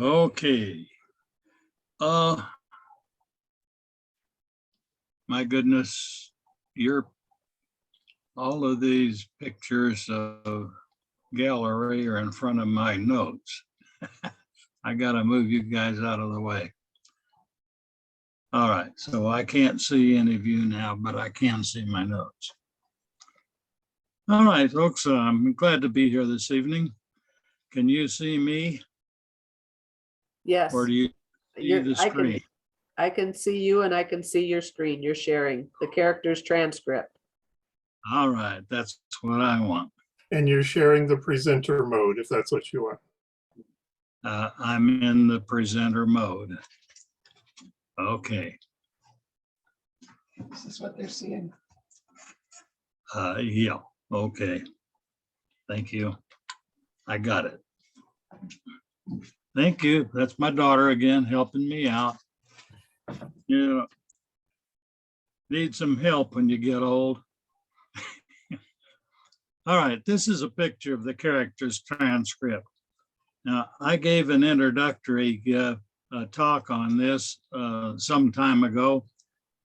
Okay. My goodness, all of these pictures of gallery are in front of my notes. I gotta move you guys out of the way. All right, so I can't see any of you now, but I can see my notes. All right, folks, I'm glad to be here this evening. Can you see me? Yes. Or do you see the screen? I can see you and I can see your screen. You're sharing the Characters Transcript. All right, that's what I want. And you're sharing the presenter mode, if that's what you want. I'm in the presenter mode. Okay. This is what they're seeing. Yeah, okay. Thank you. I got it. Thank you. That's my daughter again, helping me out. You need some help when you get old. All right, this is a picture of the Characters Transcript. Now, I gave an introductory talk on this some time ago.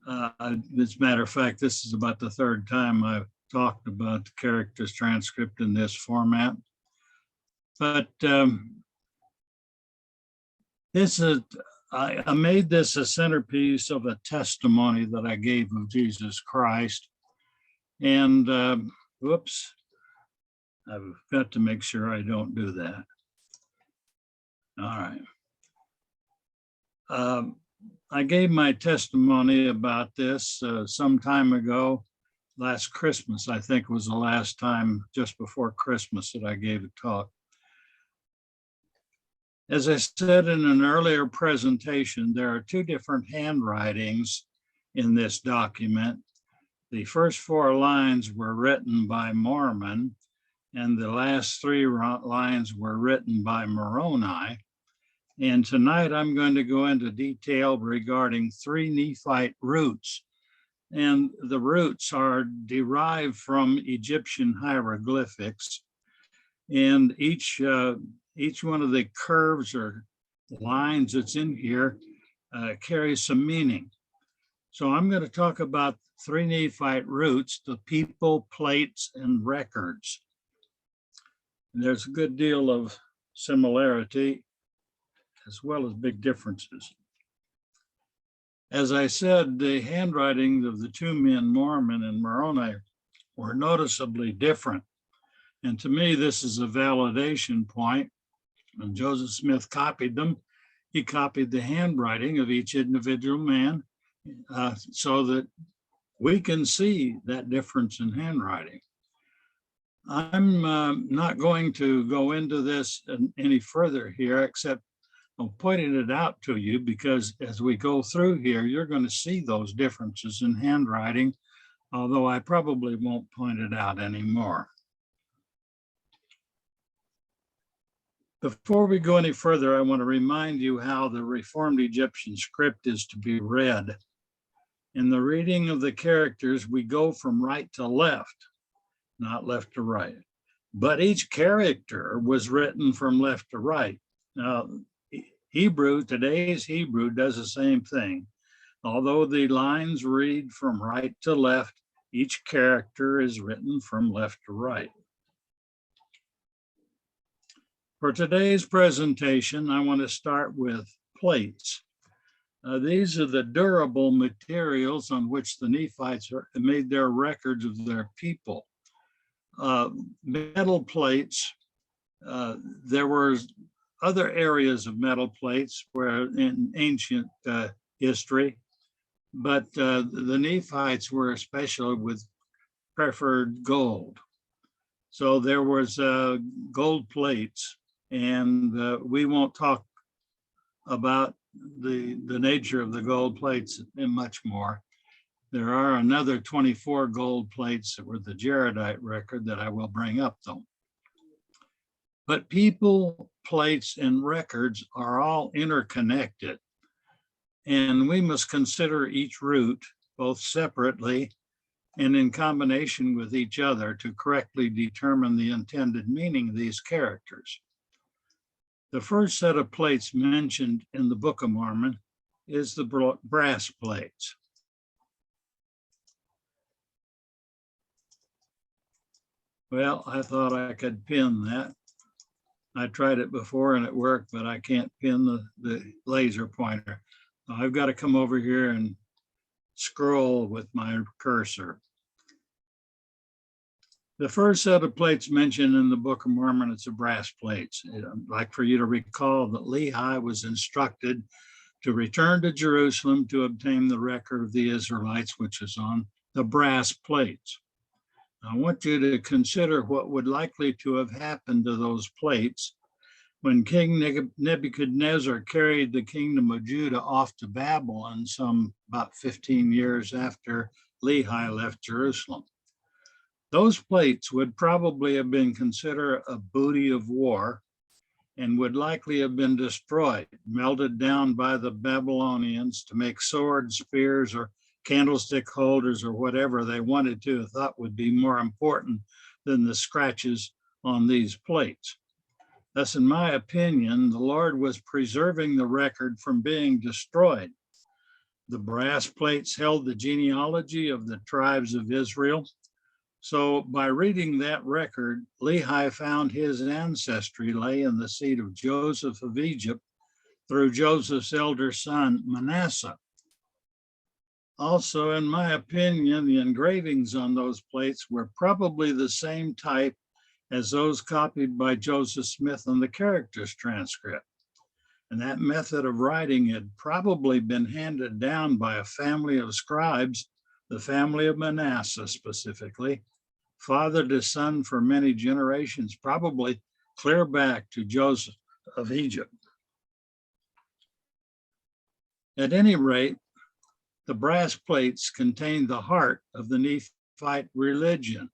As a matter of fact, this is about the third time I've talked about the Characters Transcript in this format. But I made this a centerpiece of a testimony that I gave of Jesus Christ. And whoops, I've got to make sure I don't do that. All right. I gave my testimony about this some time ago. Last Christmas, I think, was the last time just before Christmas that I gave a talk. As I said in an earlier presentation, there are two different handwritings in this document. The first 4 lines were written by Mormon, and the last 3 lines were written by Moroni. And tonight I'm going to go into detail regarding 3 Nephite roots. And the roots are derived from Egyptian hieroglyphics. And each one of the curves or lines that's in here carries some meaning. So I'm going to talk about 3 Nephite roots, the people, plates, and records. And there's a good deal of similarity as well as big differences. As I said, the handwritings of the 2 men, Mormon and Moroni, were noticeably different. And to me, this is a validation point. When Joseph Smith copied them, he copied the handwriting of each individual man so that we can see that difference in handwriting. I'm not going to go into this any further here, except I'm pointing it out to you because as we go through here, you're going to see those differences in handwriting, although I probably won't point it out anymore. Before we go any further, I want to remind you how the Reformed Egyptian script is to be read. In the reading of the characters, we go from right to left, not left to right. But each character was written from left to right. Now, today's Hebrew does the same thing. Although the lines read from right to left, each character is written from left to right. For today's presentation, I want to start with plates. These are the durable materials on which the Nephites made their records of their people. Metal plates, there were other areas of metal plates where in ancient history, but the Nephites were especially with preferred gold. So there was gold plates, and we won't talk about the nature of the gold plates and much more. There are another 24 gold plates that were the Jaredite record that I will bring up though. But people, plates, and records are all interconnected, and we must consider each root both separately and in combination with each other to correctly determine the intended meaning of these characters. The first set of plates mentioned in the Book of Mormon is the brass plates. Well, I thought I could pin that. I tried it before and it worked, but I can't pin the laser pointer. I've got to come over here and scroll with my cursor. The first set of plates mentioned in the Book of Mormon is the brass plates. I'd like for you to recall that Lehi was instructed to return to Jerusalem to obtain the record of the Israelites, which is on the brass plates. I want you to consider what would likely to have happened to those plates when King Nebuchadnezzar carried the kingdom of Judah off to Babylon about 15 years after Lehi left Jerusalem. Those plates would probably have been considered a booty of war and would likely have been destroyed, melted down by the Babylonians to make swords, spears, or candlestick holders, or whatever they wanted to, thought would be more important than the scratches on these plates. Thus, in my opinion, the Lord was preserving the record from being destroyed. The brass plates held the genealogy of the tribes of Israel. So by reading that record, Lehi found his ancestry lay in the seed of Joseph of Egypt through Joseph's elder son, Manasseh. Also, in my opinion, the engravings on those plates were probably the same type as those copied by Joseph Smith in the Caractors Transcript. And that method of writing had probably been handed down by a family of scribes, the family of Manasseh specifically, father to son for many generations, probably clear back to Joseph of Egypt. At any rate, the brass plates contained the heart of the Nephite religion.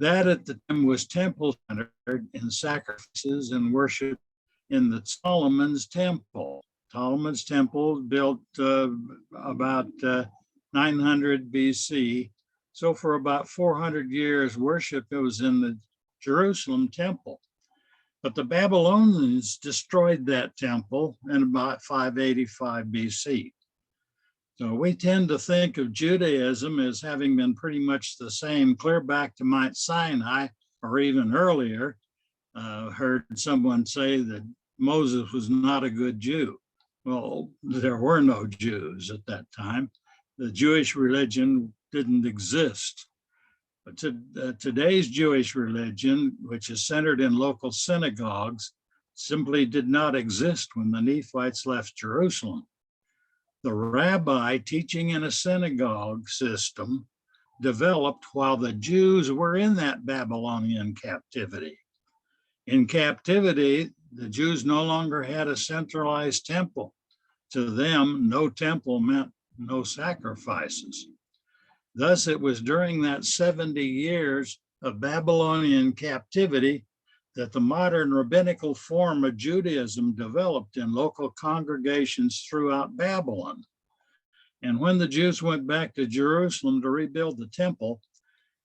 That at the time was temple-centered in sacrifices and worship in the Solomon's temple. Solomon's temple built about 900 BC. So for about 400 years, worship was in the Jerusalem temple. But the Babylonians destroyed that temple in about 585 BC. So we tend to think of Judaism as having been pretty much the same clear back to Mount Sinai or even earlier. Heard someone say that Moses was not a good Jew. Well, there were no Jews at that time. The Jewish religion didn't exist. But today's Jewish religion, which is centered in local synagogues, simply did not exist when the Nephites left Jerusalem. The rabbi teaching in a synagogue system developed while the Jews were in that Babylonian captivity. In captivity, the Jews no longer had a centralized temple. To them, no temple meant no sacrifices. Thus, it was during that 70 years of Babylonian captivity that the modern rabbinical form of Judaism developed in local congregations throughout Babylon. And when the Jews went back to Jerusalem to rebuild the temple,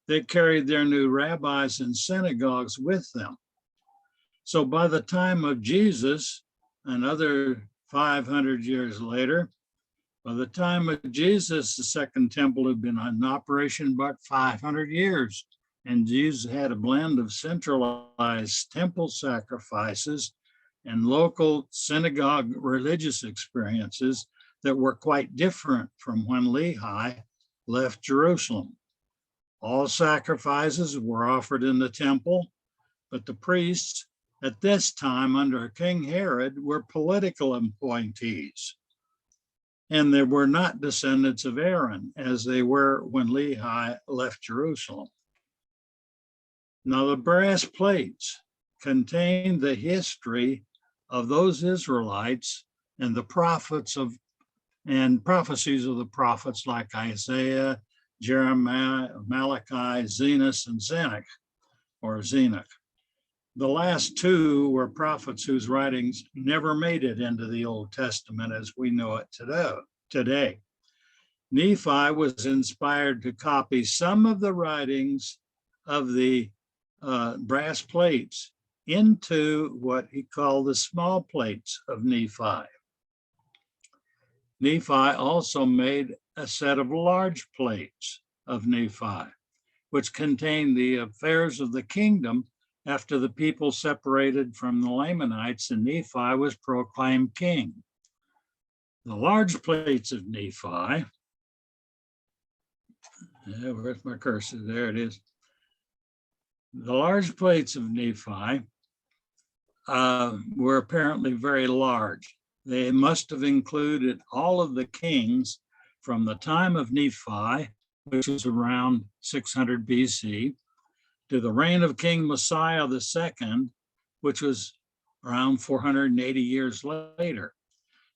they carried their new rabbis and synagogues with them. So by the time of Jesus, another 500 years later, by the time of Jesus, the second temple had been in operation about 500 years. And Jesus had a blend of centralized temple sacrifices and local synagogue religious experiences that were quite different from when Lehi left Jerusalem. All sacrifices were offered in the temple, but the priests at this time under King Herod were political appointees. And they were not descendants of Aaron as they were when Lehi left Jerusalem. Now, the brass plates contain the history of those Israelites and the prophets and prophecies of the prophets like Isaiah, Jeremiah, Malachi, Zenos, and Zenoch. The last two were prophets whose writings never made it into the Old Testament as we know it today. Nephi was inspired to copy some of the writings of the brass plates into what he called the small plates of Nephi. Nephi also made a set of large plates of Nephi, which contained the affairs of the kingdom after the people separated from the Lamanites and Nephi was proclaimed king. The large plates of Nephi, where's my cursor? There it is. The large plates of Nephi were apparently very large. They must have included all of the kings from the time of Nephi, which is around 600 BC, to the reign of King Messiah II, which was around 480 years later.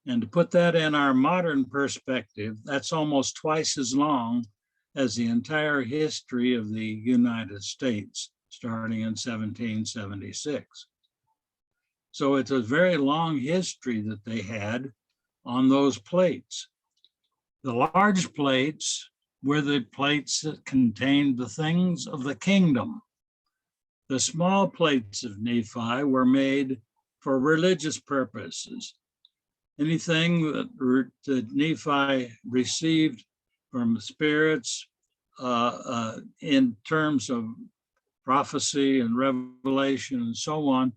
And to put that in our modern perspective, that's almost twice as long as the entire history of the United States, starting in 1776. So it's a very long history that they had on those plates. The large plates were the plates that contained the things of the kingdom. The small plates of Nephi were made for religious purposes. Anything that Nephi received from spirits in terms of prophecy and revelation and so on,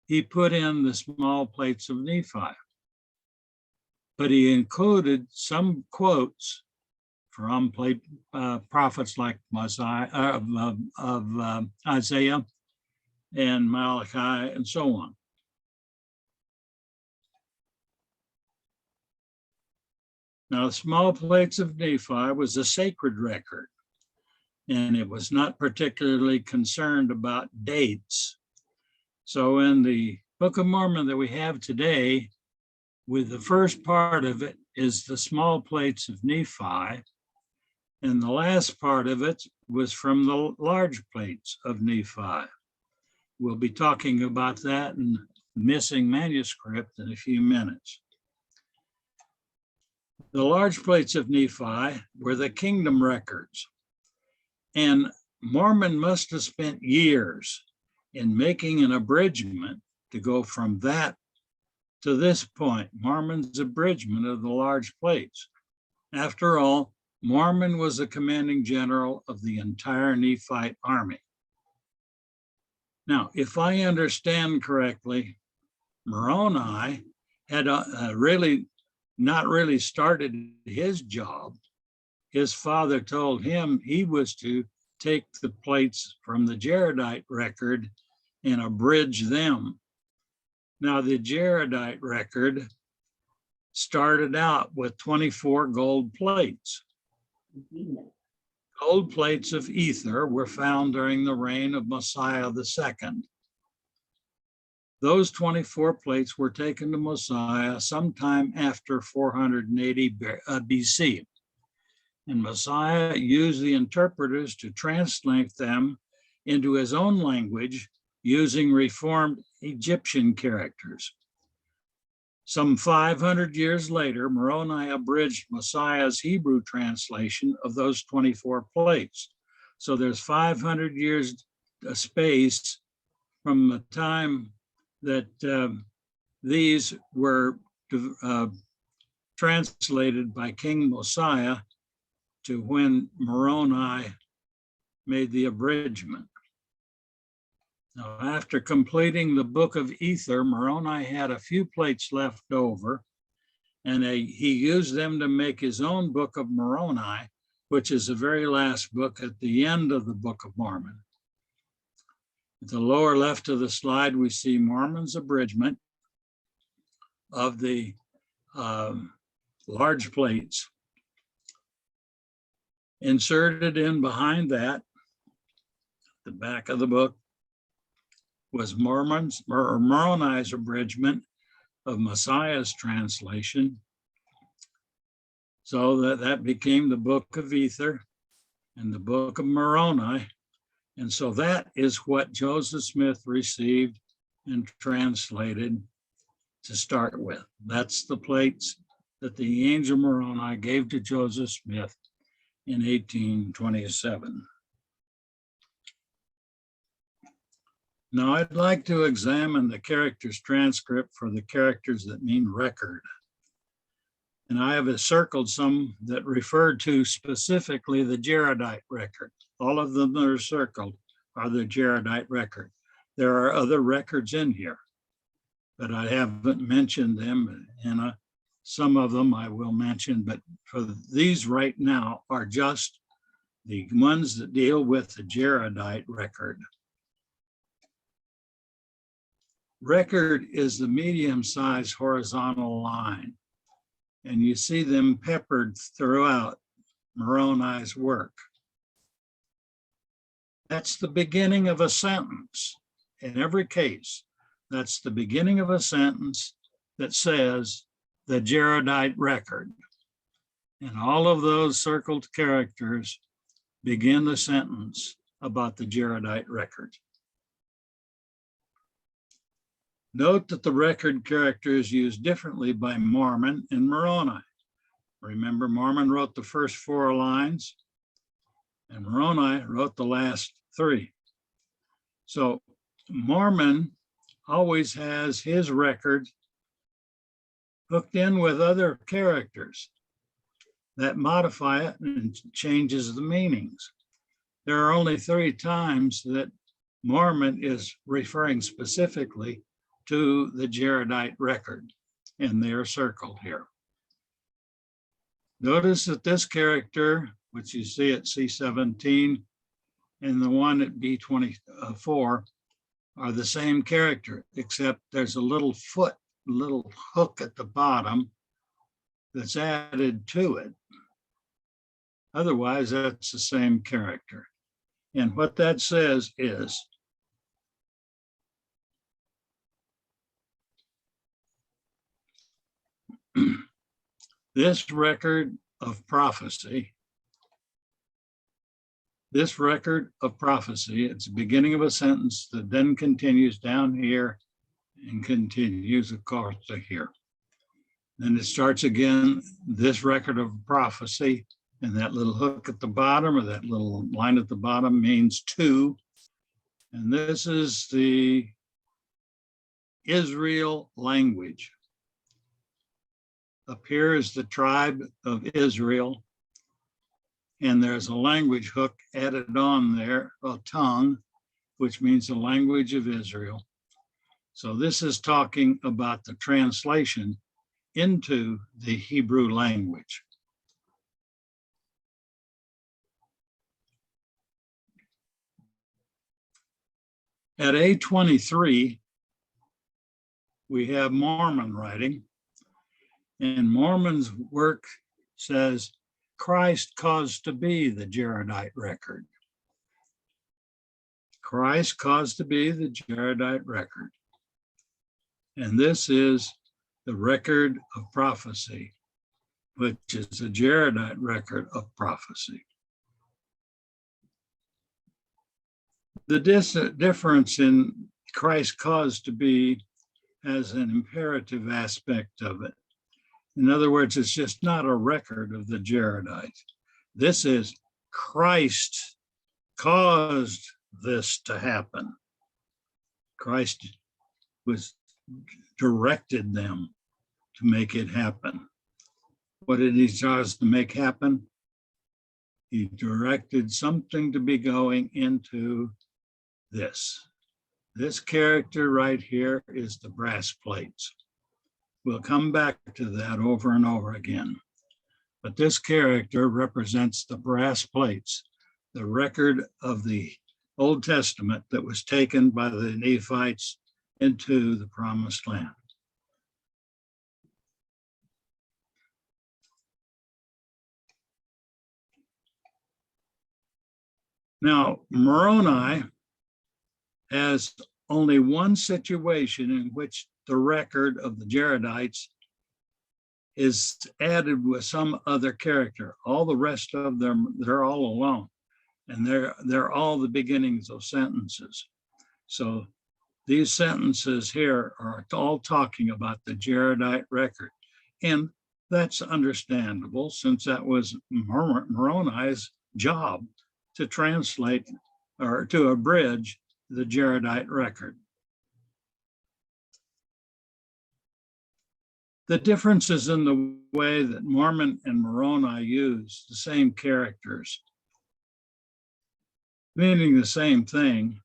he put in the small plates of Nephi. But he included some quotes from prophets like Isaiah and Malachi and so on. Now, the small plates of Nephi was a sacred record, and it was not particularly concerned about dates. So in the Book of Mormon that we have today, with the first part of it is the small plates of Nephi, and the last part of it was from the large plates of Nephi. We'll be talking about that in the missing manuscript in a few minutes. The large plates of Nephi were the kingdom records, and Mormon must have spent years in making an abridgment to go from that to this point, Mormon's abridgment of the large plates. After all, Mormon was the commanding general of the entire Nephite army. Now, if I understand correctly, Moroni had not really started his job. His father told him he was to take the plates from the Jaredite record and abridge them. Now, the Jaredite record started out with 24 gold plates. Gold plates of ether were found during the reign of Messiah II. Those 24 plates were taken to Messiah sometime after 480 BC. And Messiah used the interpreters to translate them into his own language using reformed Egyptian characters. Some 500 years later, Moroni abridged Messiah's Hebrew translation of those 24 plates. So there's 500 years space from the time that these were translated by King Messiah to when Moroni made the abridgment. Now, after completing the book of Ether, Moroni had a few plates left over, and he used them to make his own book of Moroni, which is the very last book at the end of the Book of Mormon. At the lower left of the slide, we see Mormon's abridgment of the large plates. Inserted in behind that, the back of the book, was Moroni's abridgment of Messiah's translation. So that became the Book of Ether and the Book of Moroni. And so that is what Joseph Smith received and translated to start with. That's the plates that the angel Moroni gave to Joseph Smith in 1827. Now I'd like to examine the characters transcript for the characters that mean record. And I have circled some that refer to specifically the Jaredite record. All of them that are circled are the Jaredite record. There are other records in here, but I haven't mentioned them. And some of them I will mention, but for these right now are just the ones that deal with the Jaredite record. Record is the medium-sized horizontal line, and you see them peppered throughout Moroni's work. That's the beginning of a sentence. In every case, that's the beginning of a sentence that says the Jaredite record. And all of those circled characters begin the sentence about the Jaredite record. Note that the record character is used differently by Mormon and Moroni. Remember, Mormon wrote the first 4 lines, and Moroni wrote the last 3. So Mormon always has his record hooked in with other characters that modify it and changes the meanings. There are only 3 times that Mormon is referring specifically to the Jaredite record, and they are circled here. Notice that this character, which you see at C17, and the one at B24 are the same character, except there's a little hook at the bottom that's added to it. Otherwise, that's the same character. And what that says is, this record of prophecy, it's the beginning of a sentence that then continues down here and continues, of course, to here. Then it starts again, this record of prophecy, and that little hook at the bottom, or that little line at the bottom, means 2. And this is the Israel language. Up here is the tribe of Israel, and there's a language hook added on there, a tongue, which means the language of Israel. So this is talking about the translation into the Hebrew language. At A23, we have Mormon writing, and Mormon's work says Christ caused to be the Jaredite record. Christ caused to be the Jaredite record. And this is the record of prophecy, which is the Jaredite record of prophecy. The difference in Christ caused to be has an imperative aspect of it. In other words, it's just not a record of the Jaredites. This is Christ caused this to happen. Christ was directed them to make it happen. What did he cause to make happen? He directed something to be going into this. This character right here is the brass plates. We'll come back to that over and over again. But this character represents the brass plates, the record of the Old Testament that was taken by the Nephites into the Promised Land. Now, Moroni has only one situation in which the record of the Jaredites is added with some other character. All the rest of them, they're all alone, and they're all the beginnings of sentences. So these sentences here are all talking about the Jaredite record, and that's understandable since that was Moroni's job to translate or to abridge the Jaredite record. The differences in the way that Mormon and Moroni use the same characters, meaning the same thing,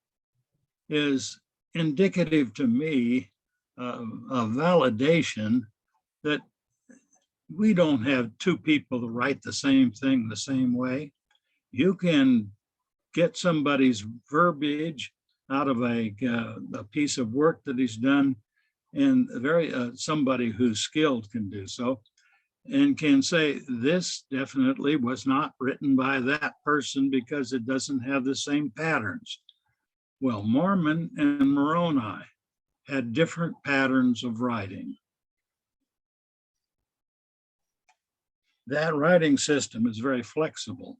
is indicative to me of validation that we don't have two people to write the same thing the same way. You can get somebody's verbiage out of a piece of work that he's done, and somebody who's skilled can do so, and can say, this definitely was not written by that person because it doesn't have the same patterns. Well, Mormon and Moroni had different patterns of writing. That writing system is very flexible,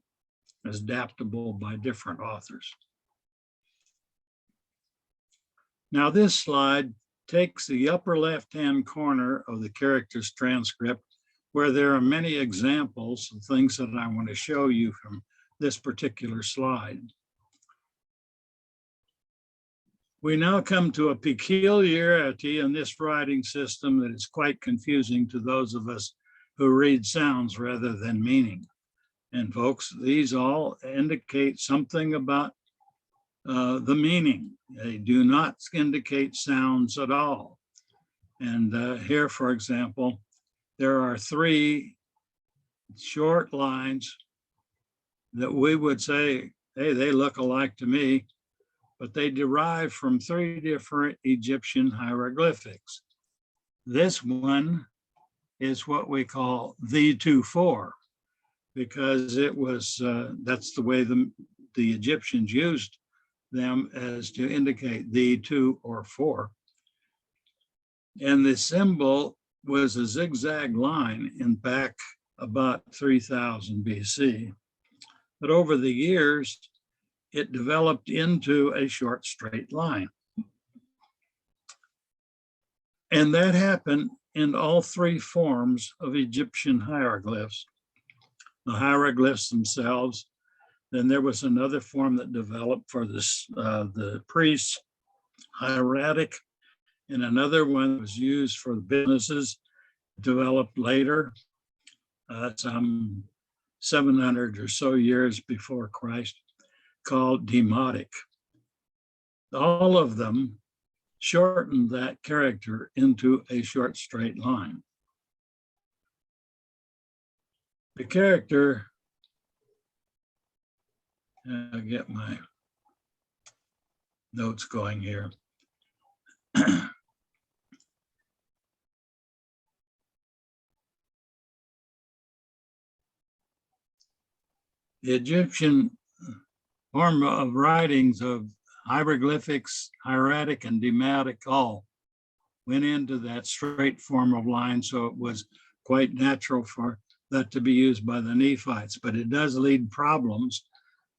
is adaptable by different authors. Now this slide takes the upper left-hand corner of the Caractors Transcript, where there are many examples of things that I want to show you from this particular slide. We now come to a peculiarity in this writing system that is quite confusing to those of us who read sounds rather than meaning. And folks, these all indicate something about the meaning. They do not indicate sounds at all. And here, for example, there are 3 short lines that we would say, hey, they look alike to me, but they derive from 3 different Egyptian hieroglyphics. This one is what we call the 2-4, because it was, that's the way the Egyptians used them, as to indicate the 2 or 4. And the symbol was a zigzag line in back about 3000 BC. But over the years, it developed into a short straight line. And that happened in all 3 forms of Egyptian hieroglyphs. The hieroglyphs themselves, then there was another form that developed for this, the priests, hieratic, and another one was used for the businesses, developed later, some 700 or so years before Christ, called demotic. All of them shortened that character into a short straight line. The character, I'll get my notes going here. The Egyptian form of writings of hieroglyphics, hieratic and demotic, all went into that straight form of line, so it was quite natural for that to be used by the Nephites. But it does lead problems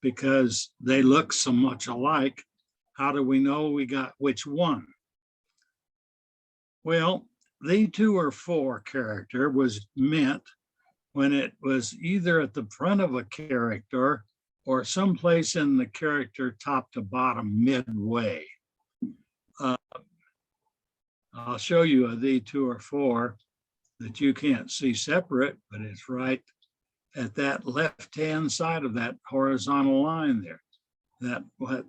because they look so much alike. How do we know we got which one? Well, the 2 or 4 character was meant when it was either at the front of a character or someplace in the character top to bottom midway. I'll show you a the 2 or 4 that you can't see separate, but it's right at that left-hand side of that horizontal line there.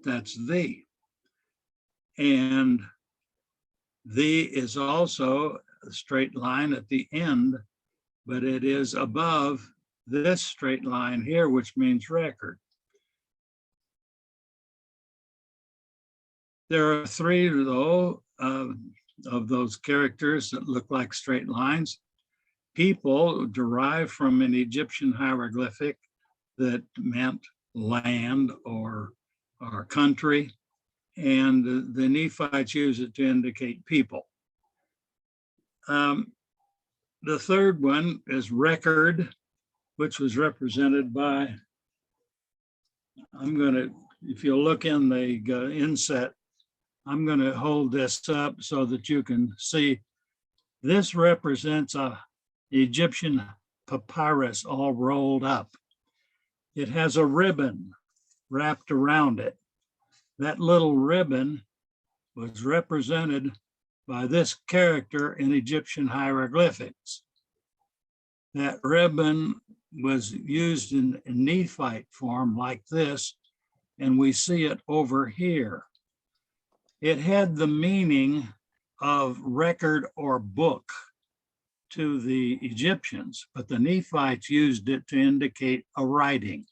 That's the. And the is also a straight line at the end, but it is above this straight line here, which means record. There are 3, though, of those characters that look like straight lines. People derived from an Egyptian hieroglyphic that meant land or country, and the Nephites use it to indicate people. The third one is record, which was represented by, I'm going to, if you look in the inset, I'm going to hold this up so that you can see. This represents a Egyptian papyrus all rolled up. It has a ribbon wrapped around it. that little ribbon was represented by this character in Egyptian hieroglyphics. That ribbon was used in Nephite form like this, and we see it over here. It had the meaning of record or book to the Egyptians, but the Nephites used it to indicate a writing.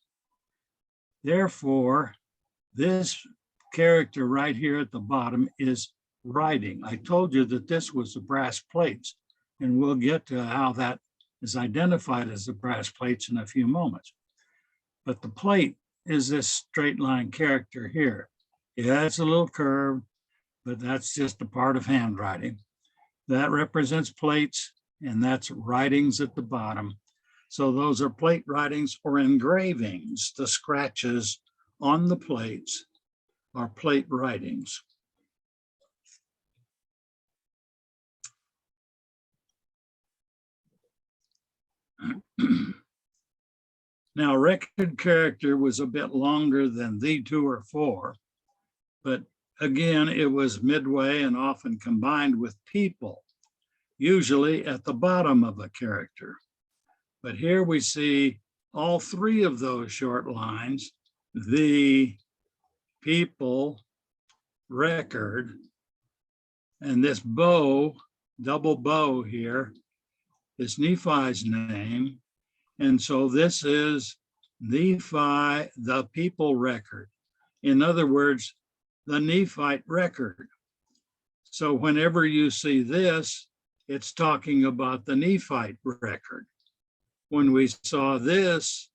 Therefore, this character right here at the bottom is writing. I told you that this was the brass plates, and we'll get to how that is identified as the brass plates in a few moments. But the plate is this straight line character here. Yeah, it's a little curved, but that's just a part of handwriting. That represents plates, and that's writings at the bottom. So those are plate writings or engravings. The scratches on the plates are plate writings. Now, record character was a bit longer than the 2 or 4, but again, it was midway and often combined with people, usually at the bottom of a character. But here we see all 3 of those short lines, the, people, record, and this bow, double bow here, is Nephi's name. And so this is Nephi, the people record. In other words, the Nephite record. So whenever you see this, it's talking about the Nephite record. When we saw this,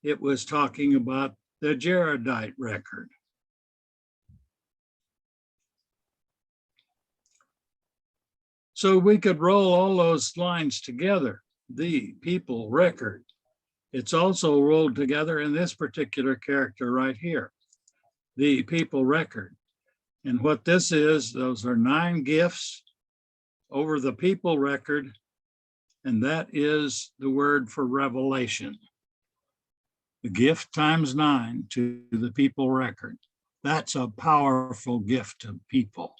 it was talking about the Jaredite record. So we could roll all those lines together, the people record. It's also rolled together in this particular character right here, the people record. And what this is, those are 9 gifts over the people record, and that is the word for revelation. The gift times 9 to the people record. That's a powerful gift to people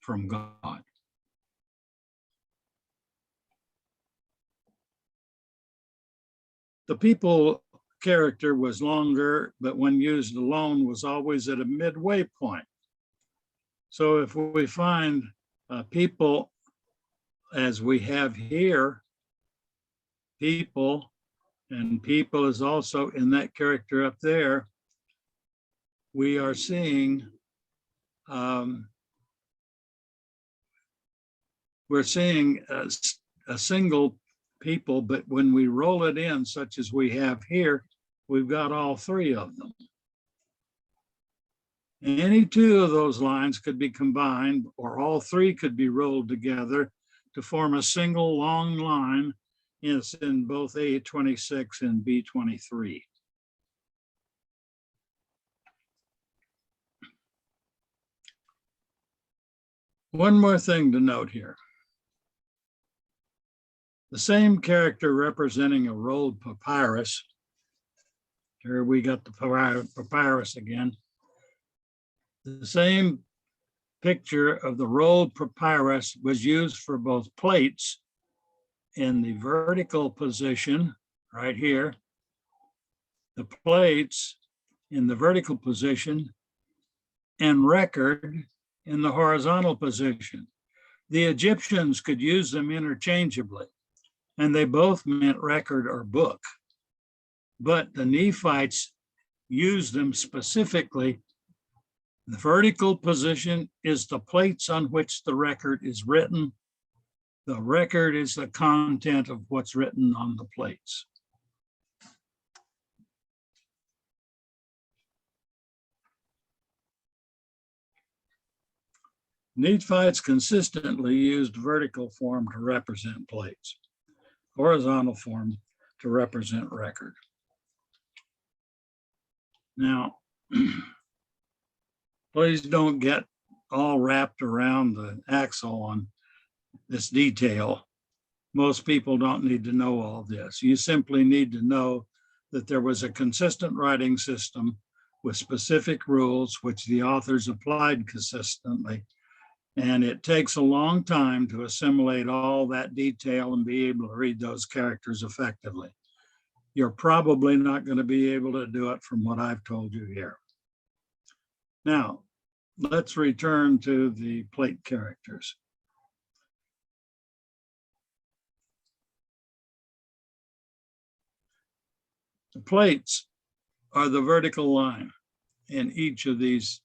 from God. The people character was longer, but when used alone was always at a midway point. So if we find people, as we have here, people, and people is also in that character up there, we are seeing, we're seeing a single people, but when we roll it in, such as we have here, we've got all 3 of them. Any 2 of those lines could be combined, or all 3 could be rolled together to form a single long line. It's in both A26 and B23. One more thing to note here. The same character representing a rolled papyrus. Here we got the papyrus again. The same picture of the rolled papyrus was used for both plates in the vertical position right here, the plates in the vertical position, and record in the horizontal position. The Egyptians could use them interchangeably, and they both meant record or book. But the Nephites used them specifically. The vertical position is the plates on which the record is written. The record is the content of what's written on the plates. Nephites consistently used vertical form to represent plates, horizontal form to represent record. Now, please don't get all wrapped around the axle on this detail. Most people don't need to know all this. You simply need to know that there was a consistent writing system with specific rules which the authors applied consistently. And it takes a long time to assimilate all that detail and be able to read those characters effectively. You're probably not going to be able to do it from what I've told you here. Now, let's return to the plate characters. The plates are the vertical line in each of these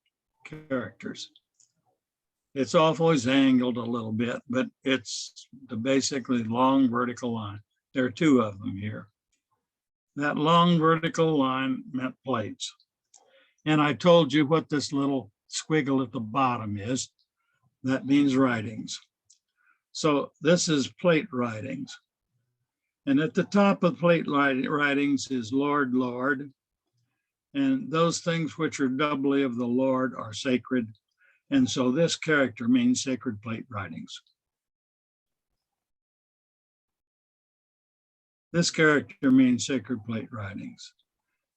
characters. It's always angled a little bit, but it's the basically long vertical line. There are two of them here. That long vertical line meant plates. And I told you what this little squiggle at the bottom is. That means writings. So this is plate writings. And at the top of plate writings is Lord, Lord. And those things which are doubly of the Lord are sacred. And so this character means sacred plate writings. This character means sacred plate writings.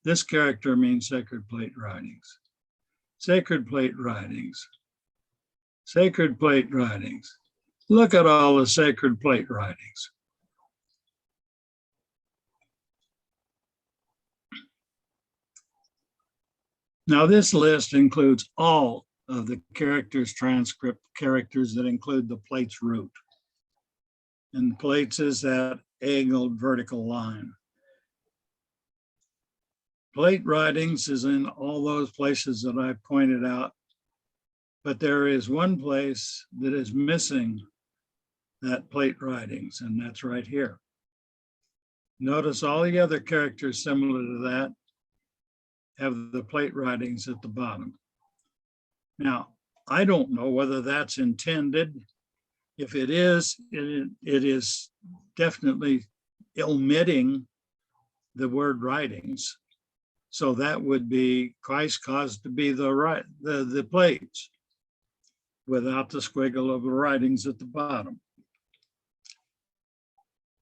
This character means sacred plate writings. Sacred plate writings. Sacred plate writings. Look at all the sacred plate writings. Now this list includes all of the Caractors Transcript characters that include the plates root. And plates is that angled vertical line. Plate writings is in all those places that I pointed out, but there is one place that is missing that plate writings, and that's right here. Notice all the other characters similar to that have the plate writings at the bottom. Now, I don't know whether that's intended. If it is, it is definitely omitting the word writings. So that would be Christ caused to be the plates without the squiggle of the writings at the bottom.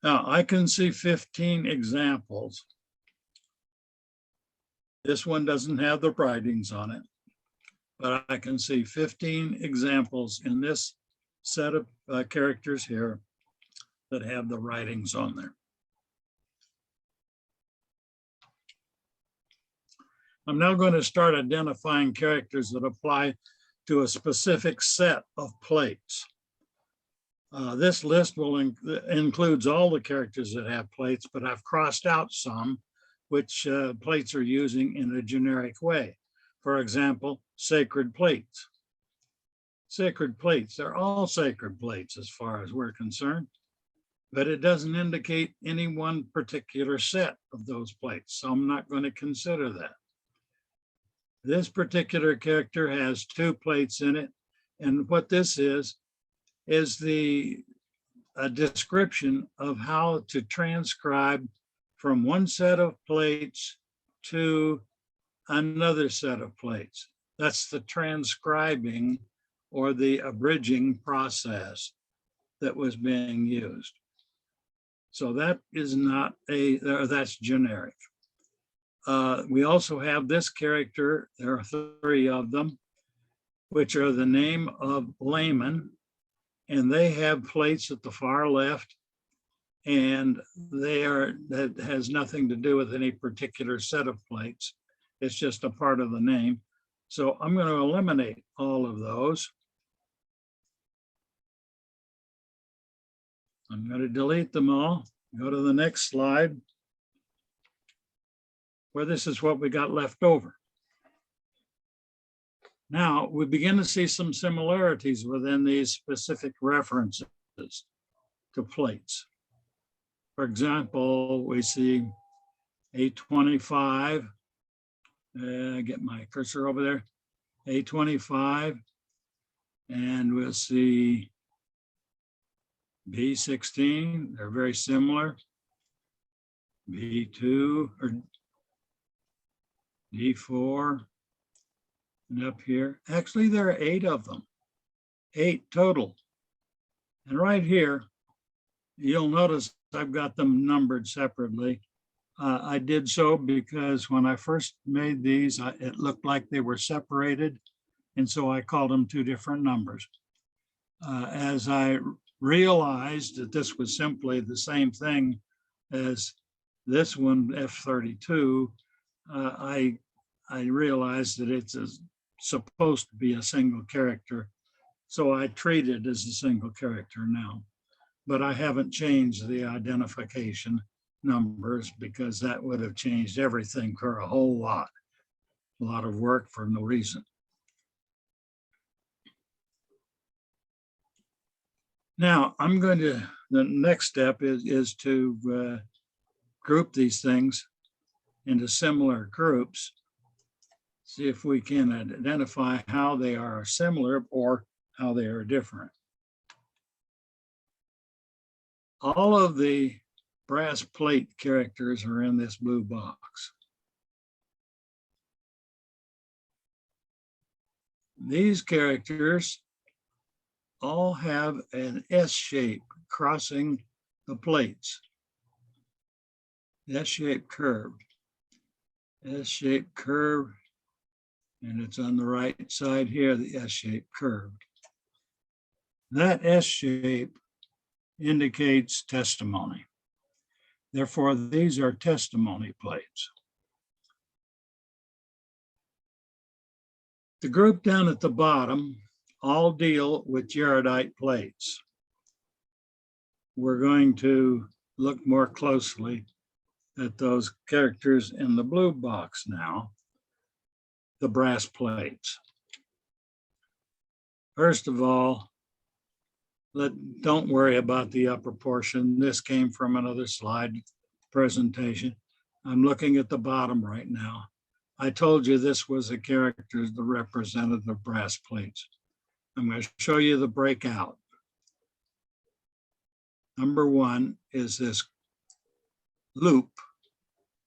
Now, I can see 15 examples. This one doesn't have the writings on it, but I can see 15 examples in this set of characters here that have the writings on there. I'm now going to start identifying characters that apply to a specific set of plates. This list includes all the characters that have plates, but I've crossed out some which plates are using in a generic way. For example, sacred plates. Sacred plates, they're all sacred plates as far as we're concerned, but it doesn't indicate any one particular set of those plates, so I'm not going to consider that. This particular character has two plates in it, and what this is the description of how to transcribe from one set of plates to another set of plates. That's the transcribing or the abridging process that was being used. So that is not that's generic. We also have this character, there are 3 of them, which are the name of layman, and they have plates at the far left, and that has nothing to do with any particular set of plates. It's just a part of the name. So I'm going to eliminate all of those. I'm going to delete them all. Go to the next slide, where this is what we got left over. Now we begin to see some similarities within these specific references to plates. For example, we see A25, get my cursor over there, A25, and we'll see B16, they're very similar. B2 or D4, and up here, actually there are 8 of them, 8 total. And right here, you'll notice I've got them numbered separately. I did so because when I first made these, it looked like they were separated. And so I called them two different numbers. As I realized that this was simply the same thing as this one, F32, I realized that it's supposed to be a single character. So I treat it as a single character now, but I haven't changed the identification numbers because that would have changed everything for a whole lot of work for no reason. Now I'm going to, the next step is to group these things into similar groups. See if we can identify how they are similar or how they are different. All of the brass plate characters are in this blue box. These characters all have an S shape crossing the plates. S-shaped curve. S-shaped curve, and it's on the right side here, the S-shaped curve. That S shape indicates testimony. Therefore, these are testimony plates. The group down at the bottom all deal with jaredite plates. We're going to look more closely at those characters in the blue box now, the brass plates. First of all, don't worry about the upper portion. This came from another slide presentation. I'm looking at the bottom right now. I told you this was a character that represented the brass plates. I'm going to show you the breakout. Number one is this loop,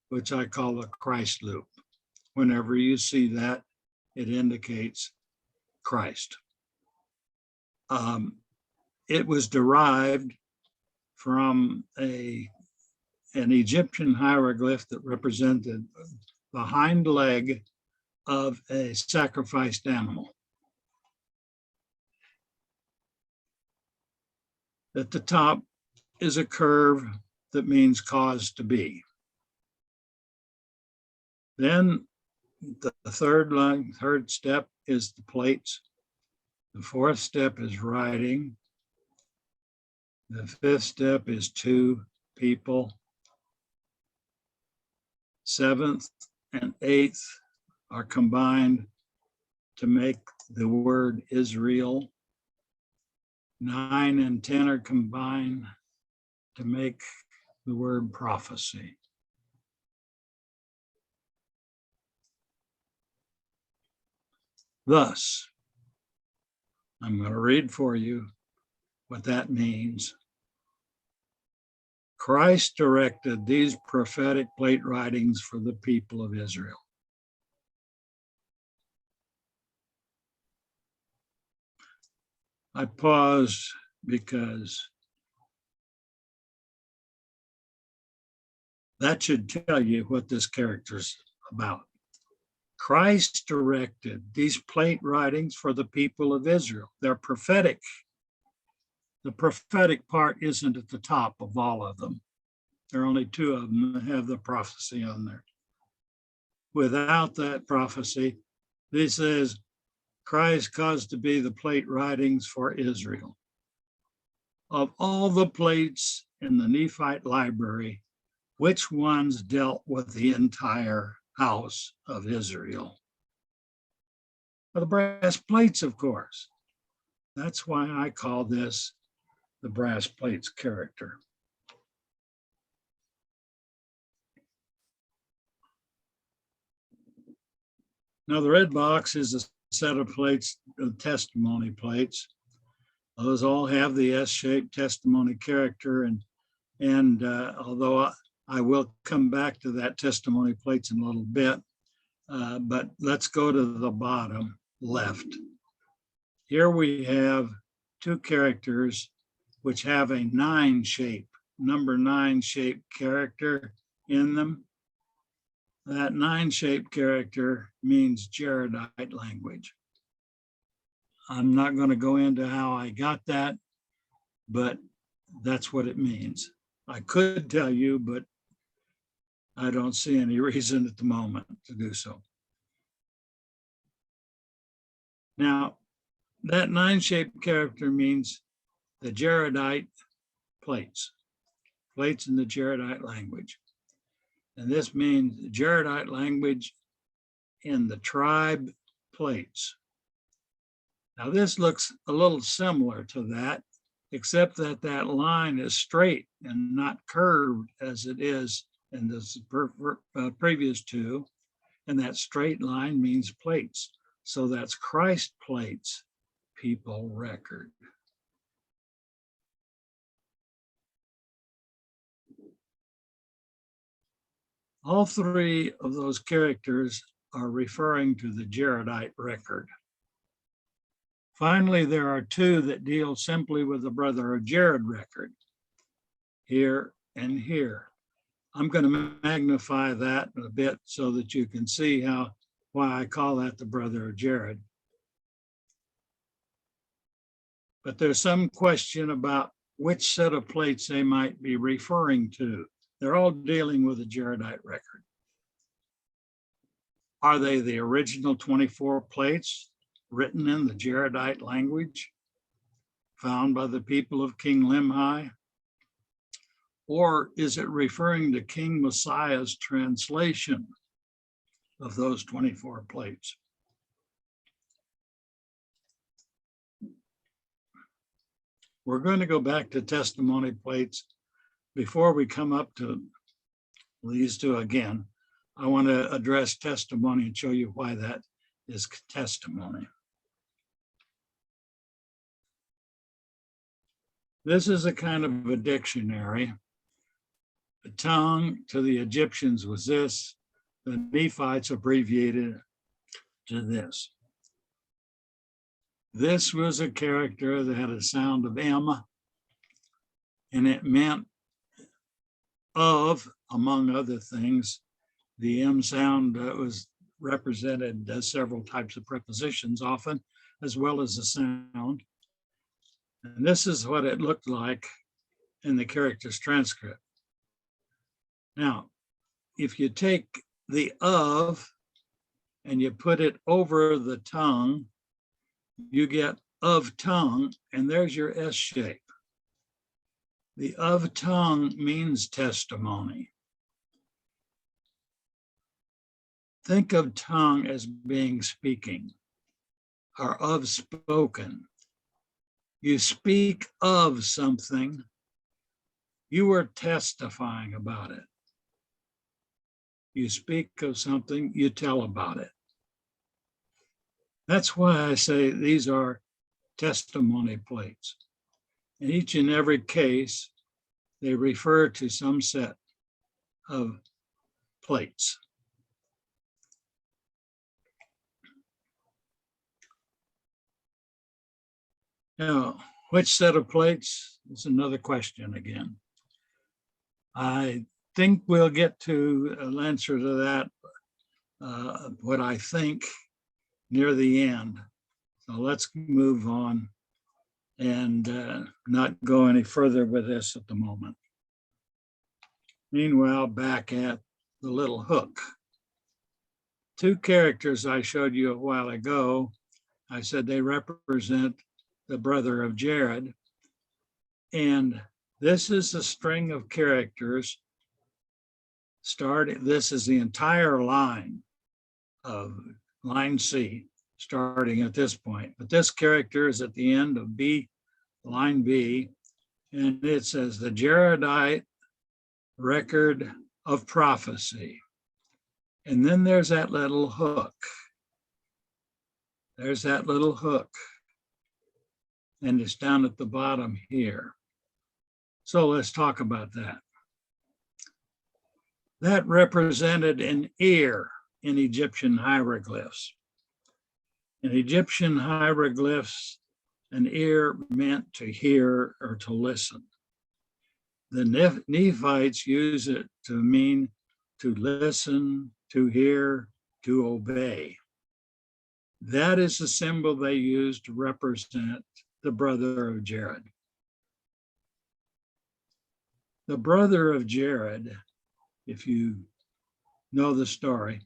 which I call the Christ loop. Whenever you see that, it indicates Christ. It was derived from an Egyptian hieroglyph that represented the hind leg of a sacrificed animal. At the top is a curve that means cause to be. Then the third step is the plates. The fourth step is writing. The fifth step is two people. Seventh and eighth are combined to make the word Israel. 9 and 10 are combined to make the word prophecy. Thus, I'm going to read for you what that means. Christ directed these prophetic plate writings for the people of Israel. I paused because that should tell you what this character's about. Christ directed these plate writings for the people of Israel. They're prophetic. The prophetic part isn't at the top of all of them. There are only two of them that have the prophecy on there. Without that prophecy, this is Christ caused to be the plate writings for Israel. Of all the plates in the Nephite library, which ones dealt with the entire house of Israel? Well, the brass plates, of course. That's why I call this the brass plates character. Now, the red box is a set of plates, testimony plates. Those all have the S-shaped testimony character, and although I will come back to that testimony plates in a little bit, but let's go to the bottom left. Here we have two characters which have a 9 shape, number 9 shaped character in them. That 9-shaped character means Jaredite language. I'm not going to go into how I got that, but that's what it means. I could tell you, but I don't see any reason at the moment to do so. Now, that 9-shaped character means the Jaredite plates in the Jaredite language. And this means the Jaredite language in the tribe plates. Now this looks a little similar to that, except that that line is straight and not curved as it is in the previous two. And that straight line means plates. So that's Christ plates, people record. All three of those characters are referring to the Jaredite record. Finally, there are two that deal simply with the brother of Jared record, here and here. I'm going to magnify that a bit so that you can see why I call that the brother of Jared. But there's some question about which set of plates they might be referring to. They're all dealing with the Jaredite record. Are they the original 24 plates written in the Jaredite language found by the people of King Limhi? Or is it referring to King Messiah's translation of those 24 plates? We're going to go back to testimony plates. Before we come up to these two again, I want to address testimony and show you why that is testimony. This is a kind of a dictionary. The tongue to the Egyptians was this. The Nephites abbreviated to this. This was a character that had a sound of M, and it meant of, among other things. The M sound was represented as several types of prepositions often, as well as a sound. And this is what it looked like in the Caractors Transcript. Now, if you take the of and you put it over the tongue, you get of tongue, and there's your S shape. The of tongue means testimony. Think of tongue as being speaking, or of spoken. You speak of something, you are testifying about it. You speak of something, you tell about it. That's why I say these are testimony plates. In each and every case, they refer to some set of plates. Now, which set of plates is another question again. I think we'll get to an answer to that, what I think, near the end. So let's move on and not go any further with this at the moment. Meanwhile, back at the little hook. Two characters I showed you a while ago, I said they represent the brother of Jared. And this is a string of characters starting, this is the entire line of line C, starting at this point. But this character is at the end of B, line B, and it says the Jaredite record of prophecy. And then there's that little hook. There's that little hook. And it's down at the bottom here. So let's talk about that. That represented an ear in Egyptian hieroglyphs. In Egyptian hieroglyphs, an ear meant to hear or to listen. The Nephites use it to mean to listen, to hear, to obey. That is the symbol they use to represent the brother of Jared. The brother of Jared, if you know the story,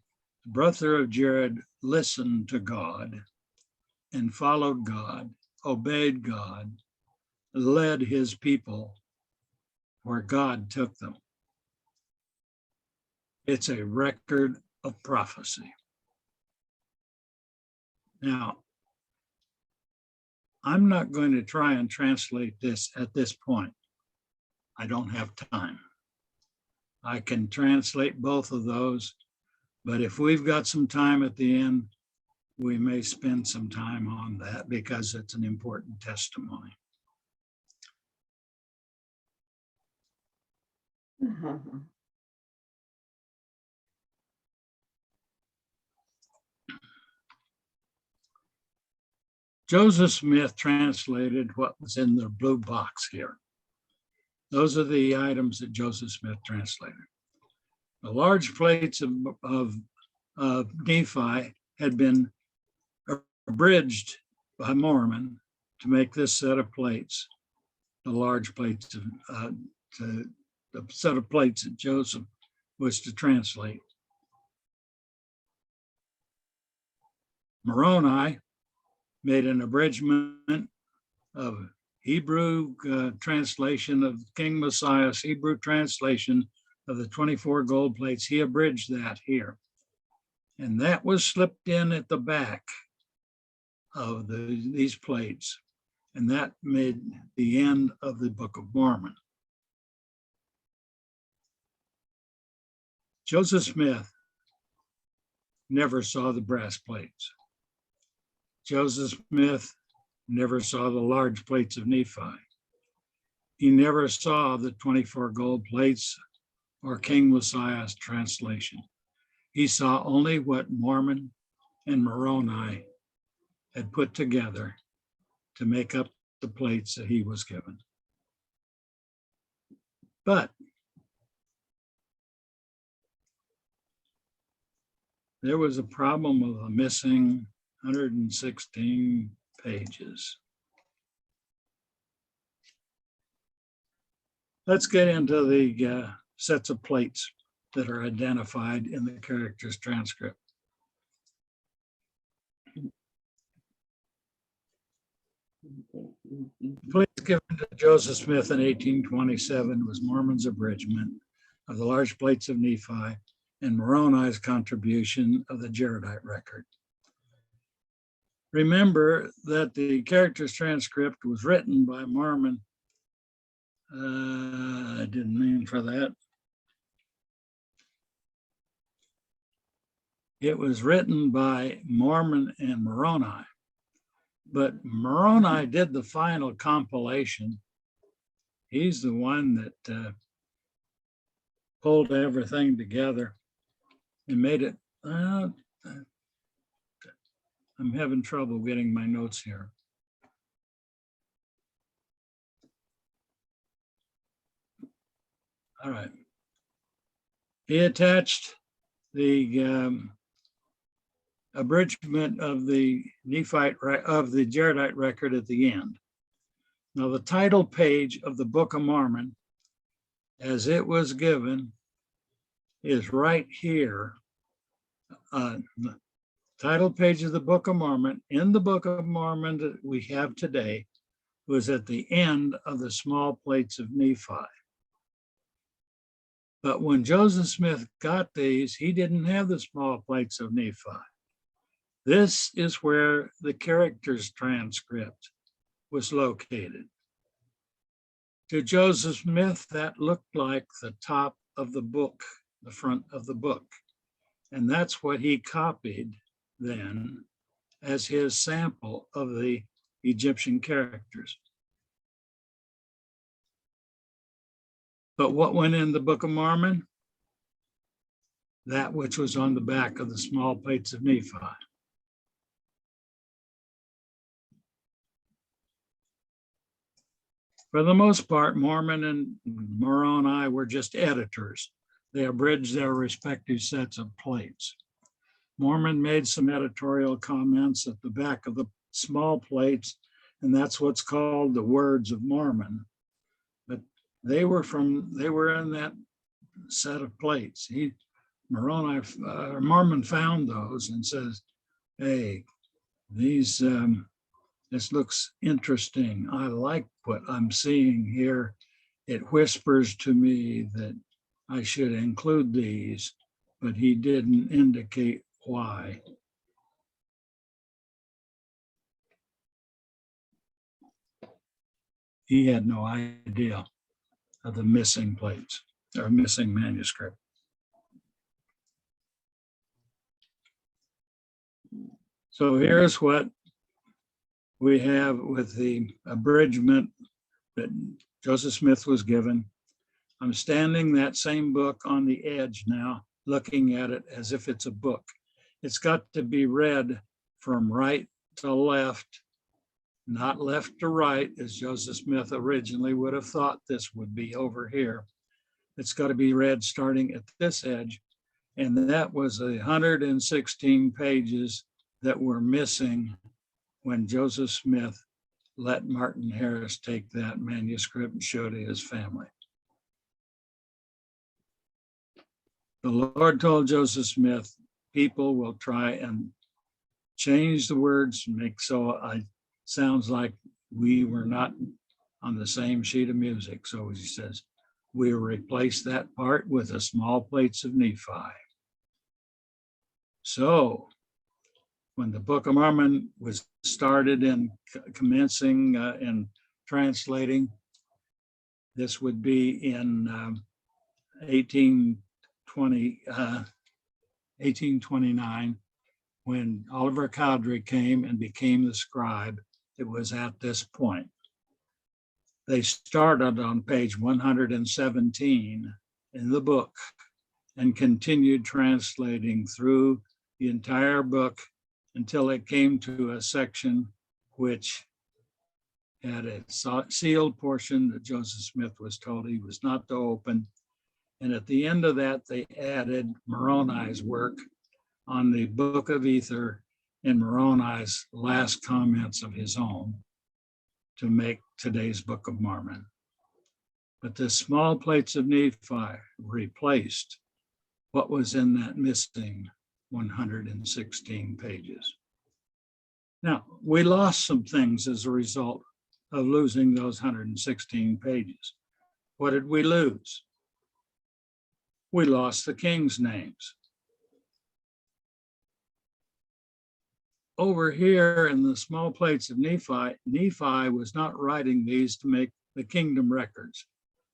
the brother of Jared listened to God and followed God, obeyed God, led his people where God took them. It's a record of prophecy. Now, I'm not going to try and translate this at this point. I don't have time. I can translate both of those, but if we've got some time at the end, we may spend some time on that because it's an important testimony. Joseph Smith translated what was in the blue box here. Those are the items that Joseph Smith translated. The large plates of Nephi had been abridged by Mormon to make this set of plates, the large plates of the set of plates that Joseph was to translate. Moroni made an abridgment of Hebrew translation of King Messiah's Hebrew translation of the 24 gold plates. He abridged that here. And that was slipped in at the back of these plates. And that made the end of the Book of Mormon. Joseph Smith never saw the brass plates. Joseph Smith never saw the large plates of Nephi. He never saw the 24 gold plates or King Messiah's translation. He saw only what Mormon and Moroni had put together to make up the plates that he was given. But there was a problem of a missing 116 pages. Let's get into the sets of plates that are identified in the Caractors Transcript. The plates given to Joseph Smith in 1827 was Mormon's abridgment of the large plates of Nephi and Moroni's contribution of the Jaredite record. Remember that the Caractors Transcript was written by Mormon. I didn't mean for that. It was written by Mormon and Moroni, but Moroni did the final compilation. He's the one that pulled everything together and made it. I'm having trouble getting my notes here. All right. He attached the abridgment of the Nephite of the Jaredite record at the end. Now, the title page of the Book of Mormon, as it was given, is right here. The title page of the Book of Mormon, in the Book of Mormon that we have today, was at the end of the small plates of Nephi. But when Joseph Smith got these, he didn't have the small plates of Nephi. This is where the Caractors Transcript was located. To Joseph Smith, that looked like the top of the book, the front of the book. And that's what he copied then as his sample of the Egyptian characters. But what went in the Book of Mormon? That which was on the back of the small plates of Nephi. For the most part, Mormon and Moroni were just editors. They abridged their respective sets of plates. Mormon made some editorial comments at the back of the small plates, and that's what's called the Words of Mormon. But they were in that set of plates. Mormon found those and says, hey, this looks interesting. I like what I'm seeing here. It whispers to me that I should include these, but he didn't indicate why. He had no idea of the missing plates or missing manuscript. So here's what we have with the abridgment that Joseph Smith was given. I'm standing that same book on the edge now, looking at it as if it's a book. It's got to be read from right to left, not left to right, as Joseph Smith originally would have thought this would be over here. It's got to be read starting at this edge. And that was 116 pages that were missing when Joseph Smith let Martin Harris take that manuscript and show to his family. The Lord told Joseph Smith, people will try and change the words, make so it sounds like we were not on the same sheet of music. So he says, we'll replace that part with the small plates of Nephi. So when the Book of Mormon was started and commencing and translating, this would be in 1829, when Oliver Cowdery came and became the scribe. It was at this point. They started on page 117 in the book and continued translating through the entire book until it came to a section which had a sealed portion that Joseph Smith was told he was not to open. And at the end of that, they added Moroni's work on the Book of Ether and Moroni's last comments of his own to make today's Book of Mormon. But the small plates of Nephi replaced what was in that missing 116 pages. Now, we lost some things as a result of losing those 116 pages. What did we lose? We lost the king's names. Over here in the small plates of Nephi, Nephi was not writing these to make the kingdom records.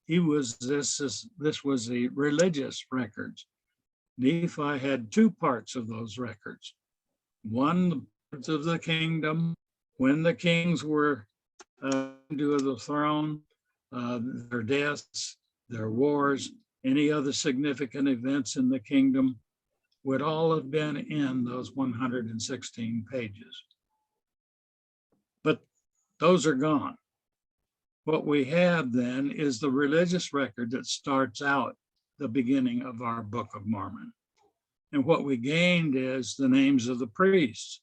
This was the religious records. Nephi had two parts of those records. One, the parts of the kingdom, when the kings were to the throne, their deaths, their wars, any other significant events in the kingdom would all have been in those 116 pages. But those are gone. What we have then is the religious record that starts out the beginning of our Book of Mormon. And what we gained is the names of the priests.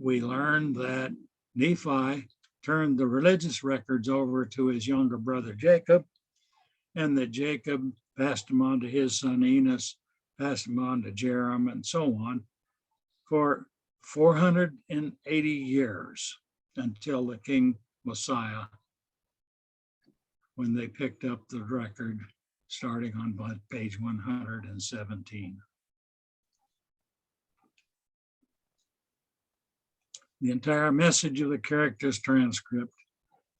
We learned that Nephi turned the religious records over to his younger brother Jacob, and that Jacob passed them on to his son Enos, passed them on to Jerem, and so on, for 480 years until the King Messiah, when they picked up the record starting on page 117. The entire message of the Caractors Transcript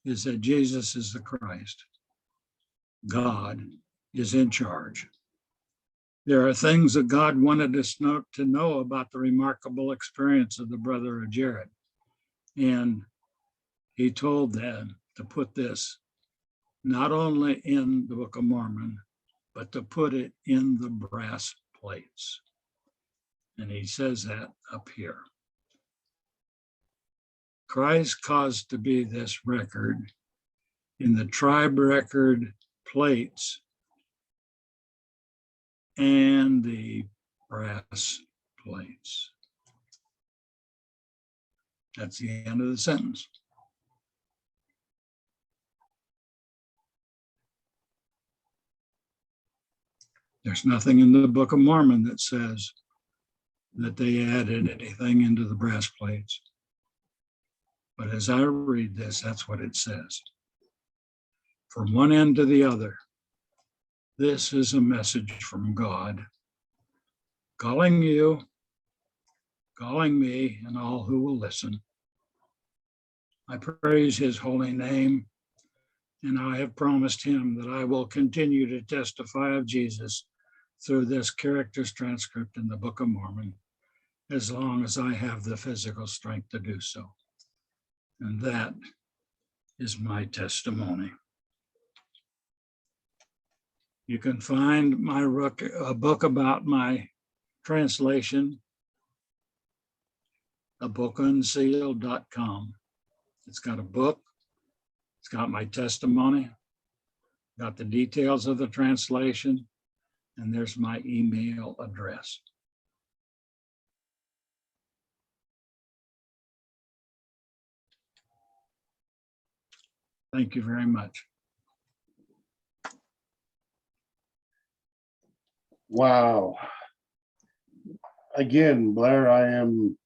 is that Jesus is the Christ. God is in charge. There are things that God wanted us to know about the remarkable experience of the brother of Jared. And he told them to put this not only in the Book of Mormon, but to put it in the brass plates. And he says that up here. Christ caused to be this record in the tribe record plates and the brass plates. That's the end of the sentence. There's nothing in the Book of Mormon that says that they added anything into the brass plates. But as I read this, that's what it says. From one end to the other, this is a message from God, calling you, calling me, and all who will listen. I praise his holy name, and I have promised him that I will continue to testify of Jesus through this Characters Transcript in the Book of Mormon, as long as I have the physical strength to do so. And that is my testimony. You can find a book about my translation, abookunsealed.com. It's got a book, it's got my testimony, got the details of the translation, and there's my email address. Thank you very much. Wow. Again, Blair, I am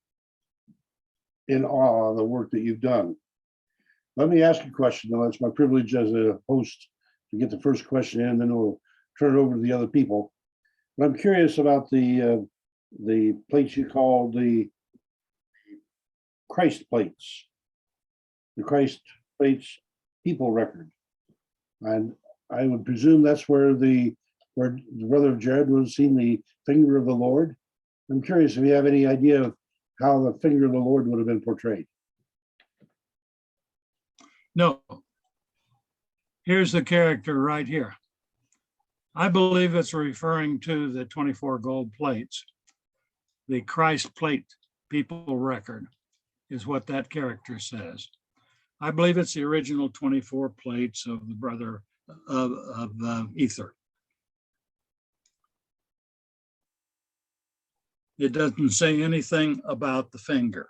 in awe of the work that you've done. Let me ask you a question, though. It's my privilege as a host to get the first question in, then we'll turn it over to the other people. But I'm curious about the plates you call the Christ plates, the Christ plates people record. And I would presume that's where the brother of Jared would have seen the finger of the Lord. I'm curious if you have any idea of how the finger of the Lord would have been portrayed. No. Here's the character right here. I believe it's referring to the 24 gold plates. The Christ plate people record is what that character says. I believe it's the original 24 plates of the brother of Ether. It doesn't say anything about the finger.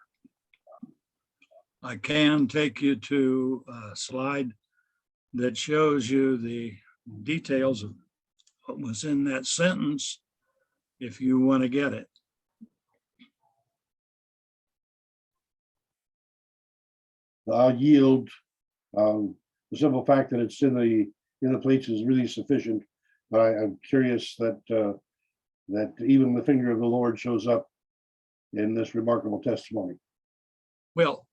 I can take you to a slide that shows you the details of what was in that sentence if you want to get it. I'll yield. The simple fact that it's in the plates is really sufficient. But I'm curious that that even the finger of the Lord shows up in this remarkable testimony. Well,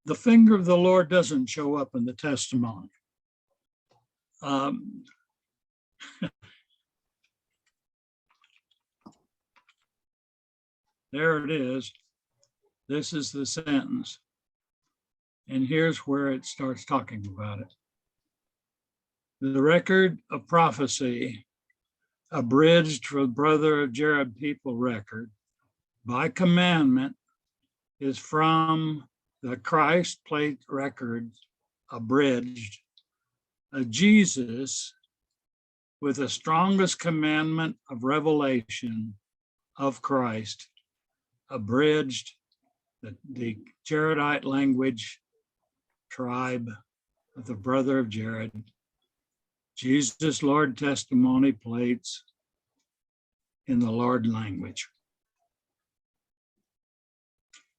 the finger of the Lord doesn't show up in the testimony. There it is. This is the sentence. And here's where it starts talking about it. The record of prophecy, abridged for brother of Jared people record, by commandment, is from the Christ plate record, abridged, of Jesus with the strongest commandment of revelation of Christ, abridged, the Jaredite language, tribe of the brother of Jared, Jesus Lord testimony plates in the Lord language.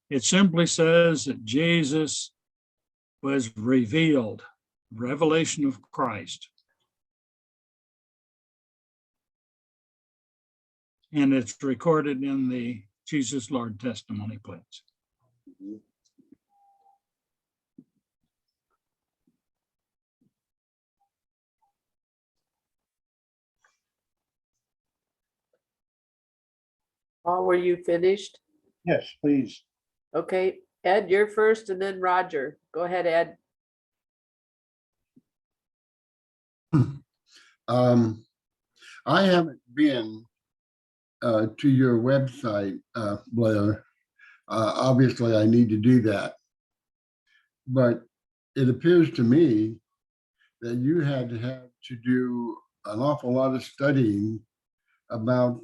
It simply says that Jesus was revealed, revelation of Christ. And it's recorded in the Jesus Lord testimony plates. Paul, were you finished? Yes, please. Okay, Ed, you're first and then Roger. Go ahead, Ed. I haven't been to your website, Blair. Obviously, I need to do that. But it appears to me that you had to do an awful lot of studying about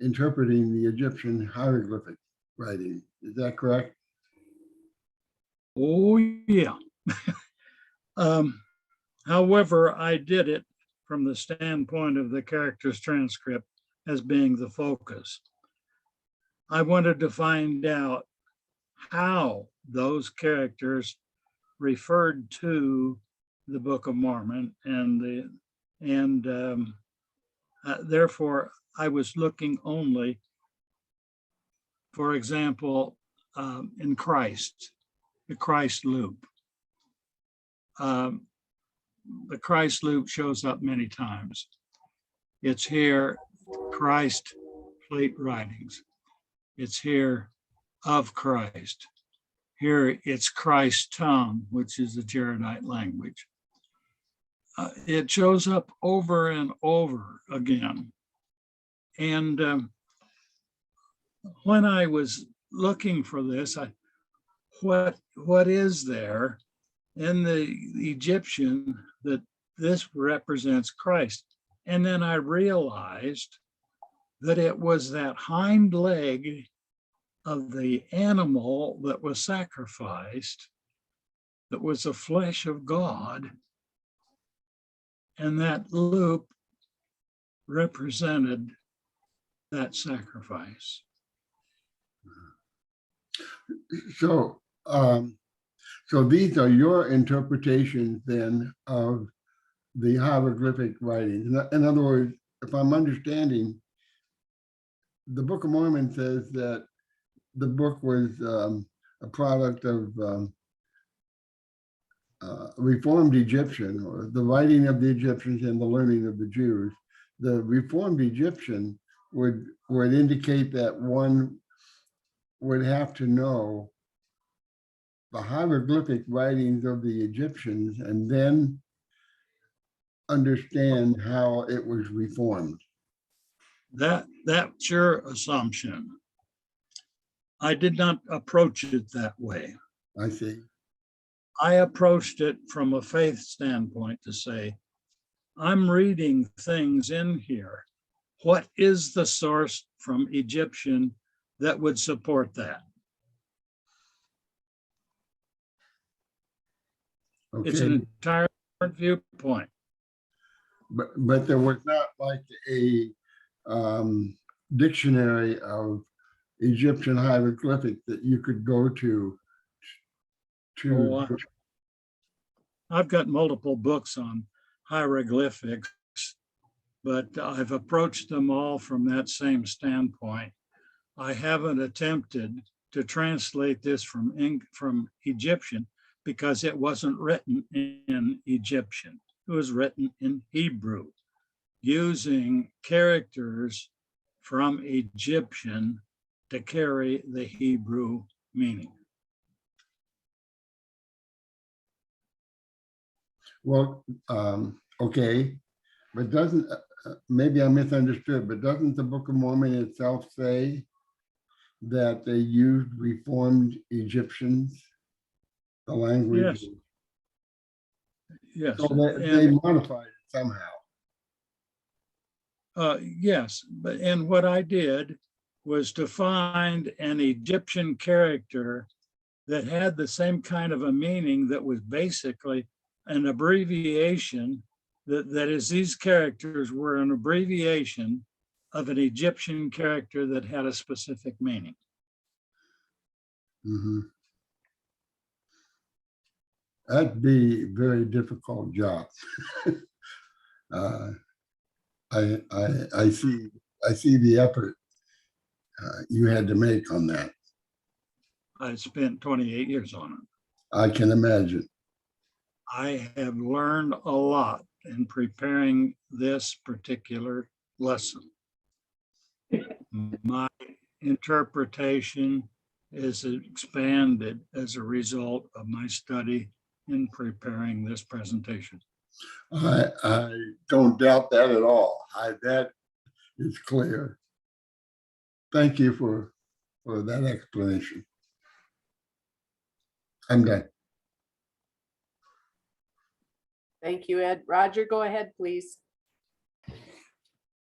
interpreting the Egyptian hieroglyphic writing. Is that correct? Oh, yeah. However, I did it from the standpoint of the characters transcript as being the focus. I wanted to find out how those characters referred to the Book of Mormon, and therefore I was looking only, for example, in Christ, the Christ loop. The Christ loop shows up many times. It's here, Christ plate writings. It's here, of Christ. Here it's Christ's tongue, which is the Jaredite language. It shows up over and over again. And when I was looking for this, what is there in the Egyptian that this represents Christ? And then I realized that it was that hind leg of the animal that was sacrificed, that was the flesh of God. And that loop represented that sacrifice. So, so these are your interpretations then of the hieroglyphic writings. In other words, if I'm understanding, the Book of Mormon says that the book was a product of Reformed Egyptian, or the writing of the Egyptians and the learning of the Jews. The Reformed Egyptian would indicate that one would have to know the hieroglyphic writings of the Egyptians and then understand how it was reformed. That's your assumption. I did not approach it that way. I see. I approached it from a faith standpoint to say, I'm reading things in here. What is the source from Egyptian that would support that? Okay. It's an entirely different viewpoint. But there was not like a dictionary of Egyptian hieroglyphic that you could go to. Oh, I've got multiple books on hieroglyphics, but I've approached them all from that same standpoint. I haven't attempted to translate this from Egyptian because it wasn't written in Egyptian. It was written in Hebrew, using characters from Egyptian to carry the Hebrew meaning. Well, okay, but doesn't, maybe I misunderstood, but doesn't the Book of Mormon itself say that they used Reformed Egyptians, the language? Yes. So they modified it somehow. Yes, and what I did was to find an Egyptian character that had the same kind of a meaning, that was basically an abbreviation, that is, these characters were an abbreviation of an Egyptian character that had a specific meaning. Mm-hmm. That'd be a very difficult job. I see the effort you had to make on that. I spent 28 years on it. I can imagine. I have learned a lot in preparing this particular lesson. My interpretation is expanded as a result of my study in preparing this presentation. I don't doubt that at all. That is clear. Thank you for that explanation. I'm done. Thank you, Ed. Roger, go ahead, please.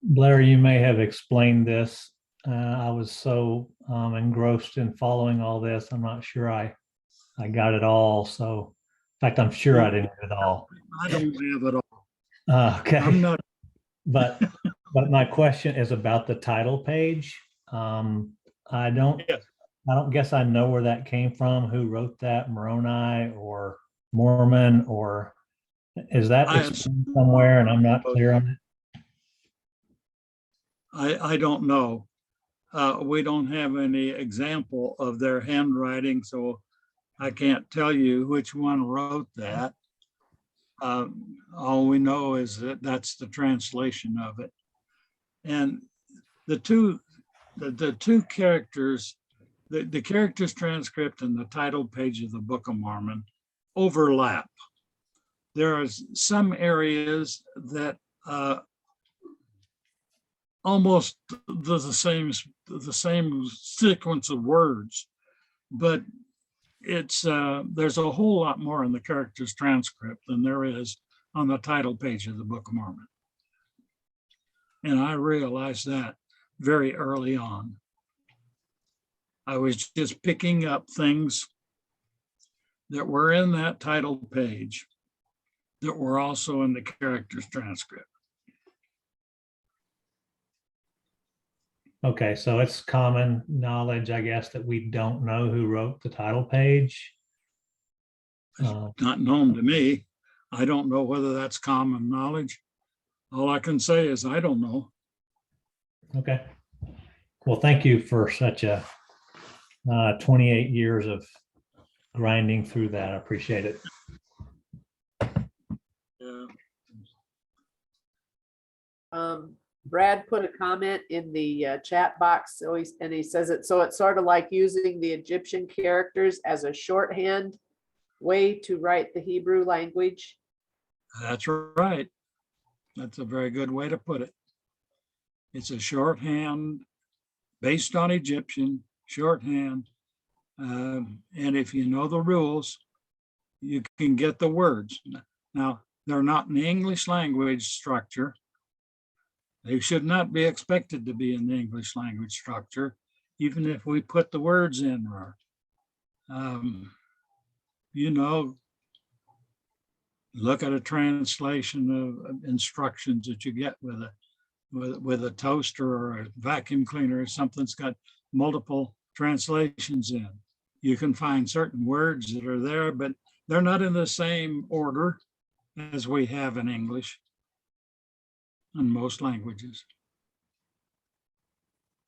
Blair, you may have explained this. I was so engrossed in following all this. I'm not sure I got it all. So, in fact, I'm sure I didn't get it all. I don't have it all. Okay. I'm not, But my question is about the title page. I don't Yes. guess I know where that came from. Who wrote that? Moroni or Mormon, or is that I explained somewhere and I'm not clear on it? I don't know. We don't have any example of their handwriting, so I can't tell you which one wrote that. All we know is that that's the translation of it. And the two characters, the characters transcript and the title page of the Book of Mormon overlap. There are some areas that almost the same sequence of words, but it's there's a whole lot more in the characters transcript than there is on the title page of the Book of Mormon. And I realized that very early on. I was just picking up things that were in that title page that were also in the characters transcript. Okay, so it's common knowledge, I guess, that we don't know who wrote the title page. Not known to me. I don't know whether that's common knowledge. All I can say is I don't know. Okay. Well, thank you for such a 28 years of grinding through that. I appreciate it. Brad put a comment in the chat box, so he says it, so it's sort of like using the Egyptian characters as a shorthand way to write the Hebrew language. That's right. That's a very good way to put it. It's a shorthand based on Egyptian shorthand. And if you know the rules, you can get the words. Now, they're not in the English language structure. They should not be expected to be in the English language structure, even if we put the words in there. You know, look at a translation of instructions that you get with a toaster or a vacuum cleaner or something that's got multiple translations in. You can find certain words that are there, but they're not in the same order as we have in English in most languages.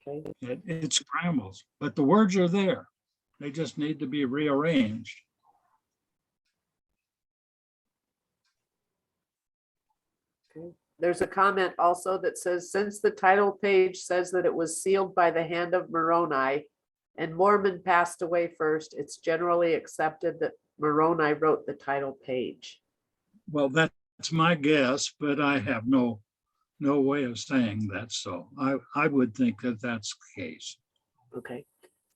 Okay. It scrambles, but the words are there. They just need to be rearranged. Okay. There's a comment also that says, since the title page says that it was sealed by the hand of Moroni and Mormon passed away first, it's generally accepted that Moroni wrote the title page. Well, that's my guess, but I have no way of saying that. So I would think that that's the case. Okay.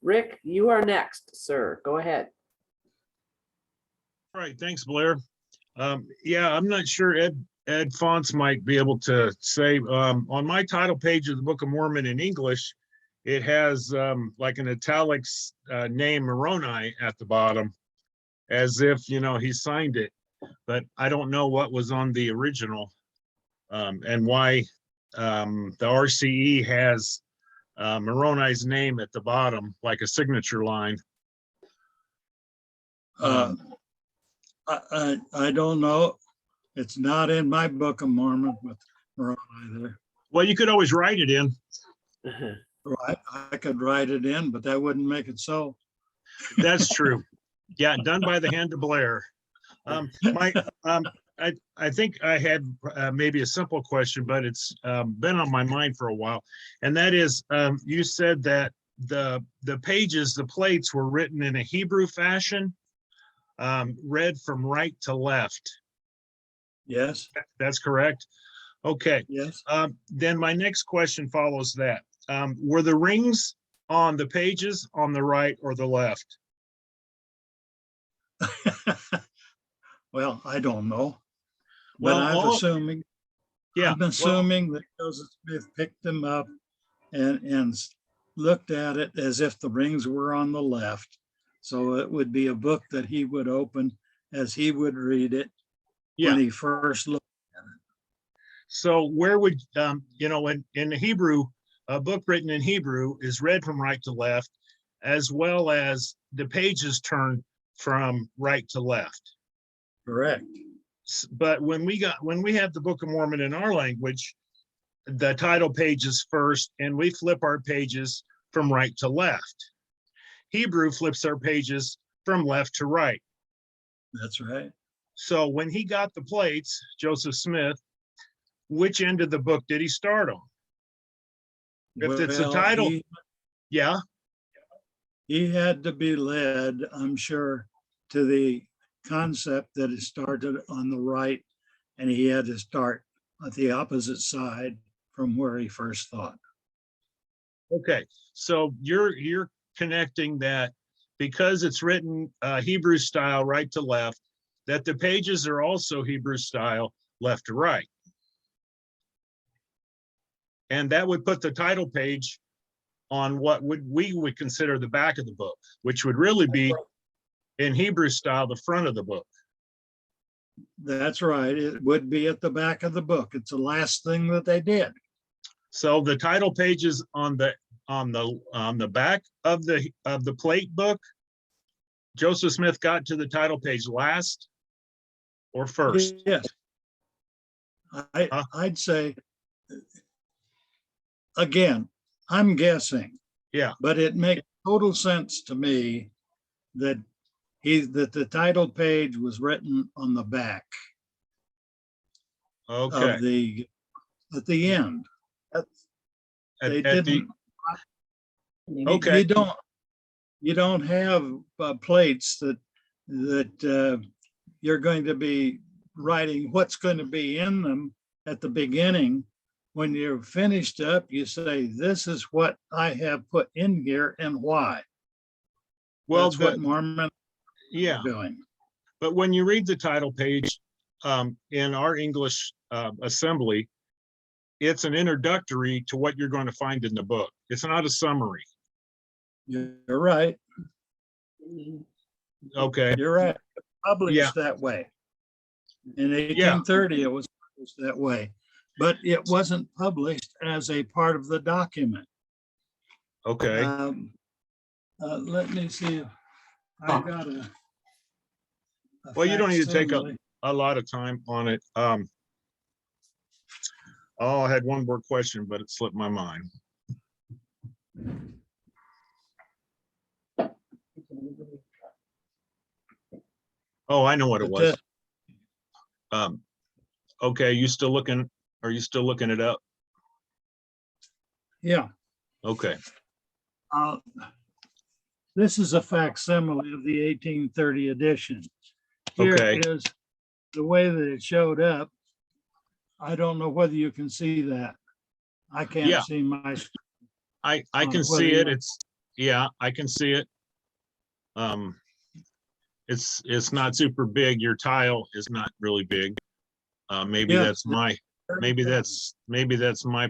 Rick, you are next, sir. Go ahead. All right, thanks, Blair. Yeah, I'm not sure Ed Fonts might be able to say, on my title page of the Book of Mormon in English, it has like an italics name Moroni at the bottom, as if, you know, he signed it, but I don't know what was on the original and why the RCE has Moroni's name at the bottom, like a signature line. I don't know. It's not in my Book of Mormon with Moroni there. Well, you could always write it in. Right, I could write it in, but that wouldn't make it so. That's true. Yeah, done by the hand of Blair. I think I had maybe a simple question, but it's been on my mind for a while. And that is, you said that the pages, the plates were written in a Hebrew fashion, read from right to left. Yes. That's correct. Okay. Yes. Then my next question follows that. Were the rings on the pages on the right or the left? Well, I don't know. Well, yeah, I'm assuming that Joseph Smith picked them up and looked at it as if the rings were on the left. So it would be a book that he would open as he would read it yeah. when he first looked. So where would, in the Hebrew, a book written in Hebrew is read from right to left, as well as the pages turn from right to left. Correct. But when we have the Book of Mormon in our language, the title page is first, and we flip our pages from right to left. Hebrew flips our pages from left to right. That's right. So when he got the plates, Joseph Smith, which end of the book did he start on? If it's the Well, title, yeah, he had to be led, I'm sure, to the concept that it started on the right, and he had to start at the opposite side from where he first thought. okay. So you're connecting that because it's written Hebrew style right to left, that the pages are also Hebrew style left to right. And that would put the title page on what we would consider the back of the book, which would really be in Hebrew style, the front of the book. That's right. It would be at the back of the book. It's the last thing that they did. So the title pages on the back of the plate book, Joseph Smith got to the title page last or first? Yes. I'd say, again, I'm guessing. Yeah. But it makes total sense to me that the title page was written on the back Okay. of at the end. They At the, didn't. okay. You don't have plates that you're going to be writing what's going to be in them at the beginning. When you're finished up, you say, this is what I have put in here and why. Well, that's what Mormon yeah, doing. but when you read the title page in our English assembly, it's an introductory to what you're going to find in the book. It's not a summary. You're right. Okay. You're right. Published Yeah. that way. In 1830, it was published that way, but it wasn't published as a part of the document. Okay. Let me see if I got a Well, you don't need to take facsimile. a lot of time on it. I had one more question, but it slipped my mind. Oh, I know what it was. Okay, are you still looking it up? Yeah. Okay. This is a facsimile of the 1830 edition. Here Okay. is the way that it showed up. I don't know whether you can see that. I can't Yeah. see my. I can whether see you- it. I can see it. It's not super big. Your tile is not really big. Maybe Yeah. that's my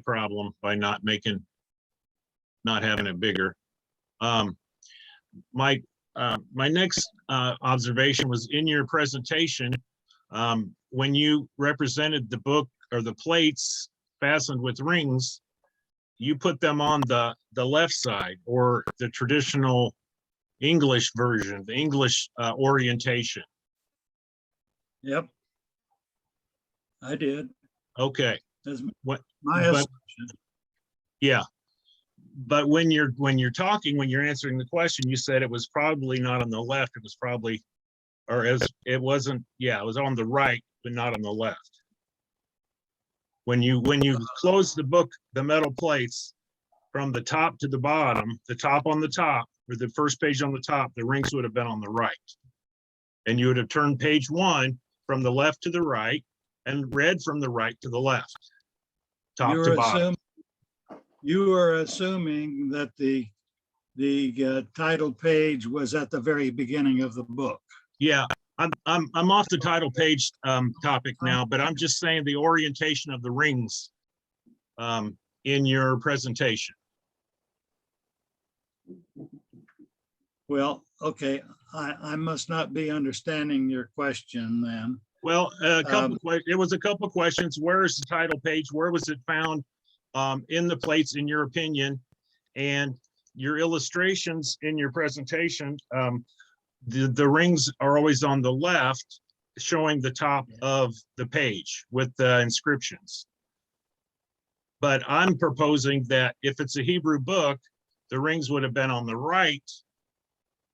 problem by not having it bigger. My next observation was in your presentation, when you represented the book or the plates fastened with rings, you put them on the left side, or the traditional English version, the English orientation. Yep. I did. Okay. That's What? my but- assumption. Yeah. But when you're answering the question, you said it was probably not on the left. It was probably, it wasn't. Yeah, it was on the right, but not on the left. When you close the book, the metal plates from the top to the bottom, the top on the top, or the first page on the top, the rings would have been on the right. And you would have turned page 1 from the left to the right and read from the right to the left, top to bottom. You are assuming that the title page was at the very beginning of the book. Yeah, I'm off the title page topic now, but I'm just saying the orientation of the rings in your presentation. Well, okay, I must not be understanding your question then. Well, it was a couple of questions. Where is the title page? Where was it found in the plates, in your opinion? And your illustrations in your presentation, the rings are always on the left, showing the top of the page with the inscriptions. But I'm proposing that if it's a Hebrew book, the rings would have been on the right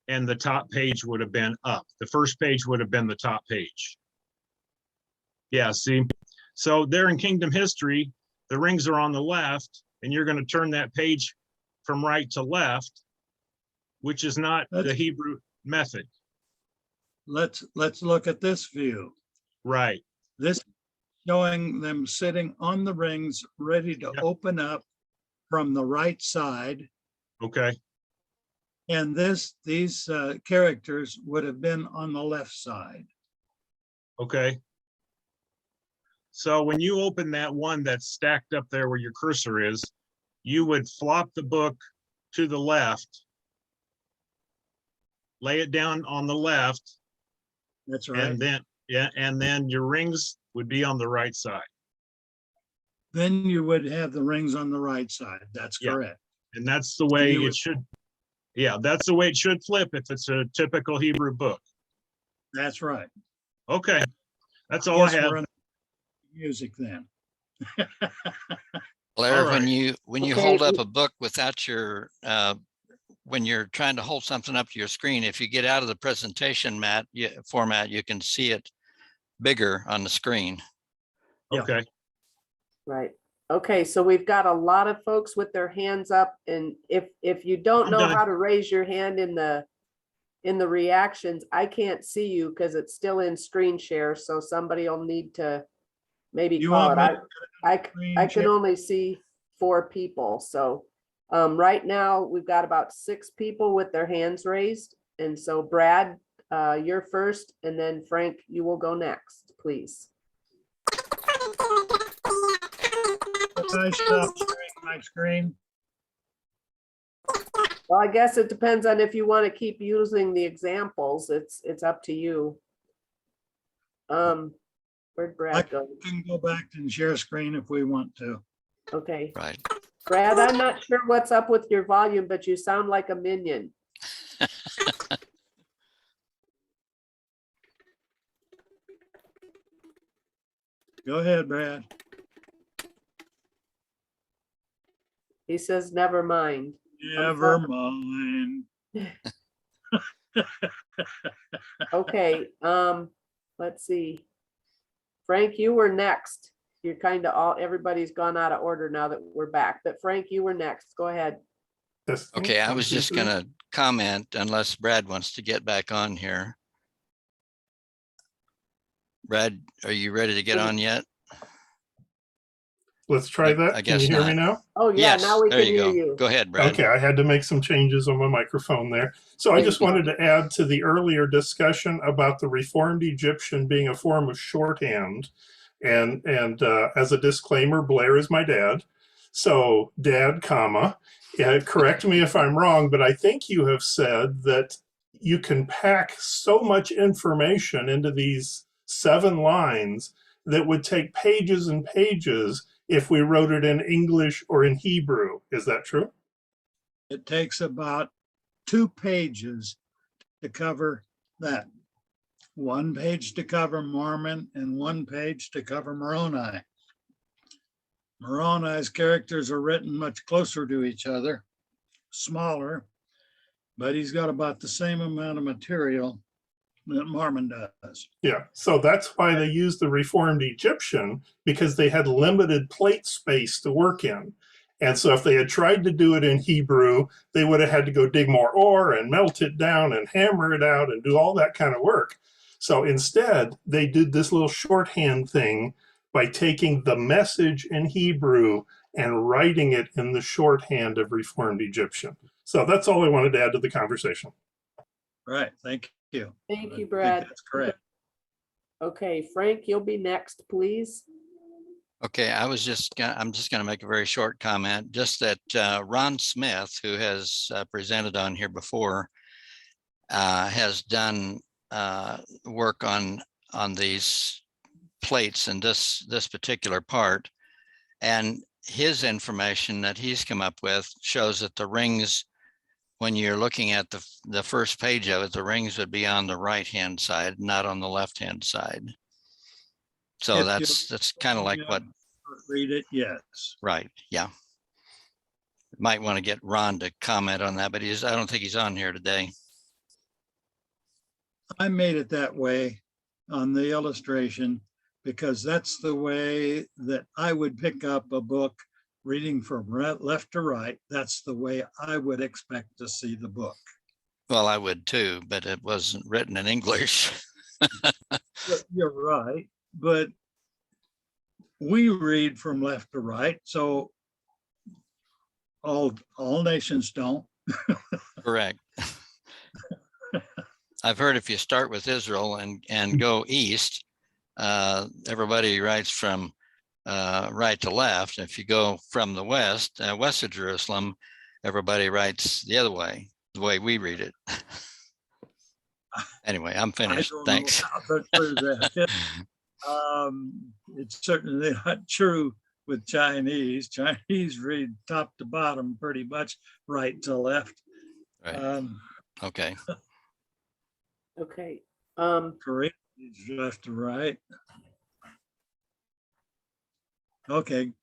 and the top page would have been up. The first page would have been the top page. Yeah, see? So there in Kingdom History, the rings are on the left, and you're going to turn that page from right to left, which is not the Hebrew method. Let's look at this view. Right. This showing them sitting on the rings, ready to open up from the right side. Okay. And these characters would have been on the left side. Okay. So when you open that one that's stacked up there where your cursor is, you would flop the book to the left, lay it down on the left. That's right. And then your rings would be on the right side. Then you would have the rings on the right side. That's correct. And that's the way it should. Yeah, that's the way it should flip if it's a typical Hebrew book. That's right. Okay, that's all I Guess have. we're on music then. Blair, All right. when you Okay, hold up a book without your, when you're trying to hold something up to your screen, if you get out of the presentation format, you can see it bigger on the screen. Yeah. Okay. Right. Okay, so we've got a lot of folks with their hands up, and if you don't I'm know done. how to raise your hand in the reactions, I can't see you because it's still in screen share, so somebody will need to maybe You call want it. me I can share? only see 4 people, so right now we've got about 6 people with their hands raised, and so Brad, you're first, and then Frank, you will go next, please. I stop sharing my screen. Well, I guess it depends on if you want to keep using the examples. It's up to you. Where'd I Brad go? can go back and share screen if we want to. Okay, Right. Brad, I'm not sure what's up with your volume, but you sound like a minion. Go ahead, Brad. He says, never mind. Never mind. Okay, let's see. Frank, you were next. You're kind of everybody's gone out of order now that we're back, but Frank, you were next. Go ahead. Okay, I was just gonna comment unless Brad wants to get back on here. Brad, are you ready to get on yet? Let's try that. I Can guess you hear me not. now? Oh, yeah, Yes, now we there can you hear go. you. Go ahead, Brad. Okay, I had to make some changes on my microphone there. So I just wanted to add to the earlier discussion about the Reformed Egyptian being a form of shorthand. And as a disclaimer, Blair is my dad. So dad, comma, correct me if I'm wrong, but I think you have said that you can pack so much information into these 7 lines that would take pages and pages if we wrote it in English or in Hebrew. Is that true? It takes about 2 pages to cover that. 1 page to cover Mormon and 1 page to cover Moroni. Moroni's characters are written much closer to each other, smaller, but he's got about the same amount of material that Mormon does. Yeah, so that's why they used the Reformed Egyptian, because they had limited plate space to work in. And so if they had tried to do it in Hebrew, they would have had to go dig more ore and melt it down and hammer it out and do all that kind of work. So instead, they did this little shorthand thing by taking the message in Hebrew and writing it in the shorthand of Reformed Egyptian. So that's all I wanted to add to the conversation. Right, thank you. Thank I you, think Brad. That's correct. Okay, Frank, you'll be next, please. Okay, I'm just gonna make a very short comment, just that Ron Smith, who has presented on here before, has done work on these plates in this particular part. And his information that he's come up with shows that the rings, when you're looking at the first page of it, the rings would be on the right-hand side, not on the left-hand side. So If you- that's kind of like what, Read it, yes. right, yeah. Might want to get Ron to comment on that, but I don't think he's on here today. I made it that way on the illustration because that's the way that I would pick up a book reading from left to right. That's the way I would expect to see the book. Well, I would too, but it wasn't written in English. You're right, but we read from left to right, so all nations don't. Correct. I've heard if you start with Israel and go east, everybody writes from right to left. If you go from the west, west of Jerusalem, everybody writes the other way, the way we read it. Anyway, I'm finished. I don't Thanks. know how true that is. It's certainly not true with Chinese. Chinese read top to bottom pretty much right to left. Right. Okay. Okay, Korean is left to right. Okay,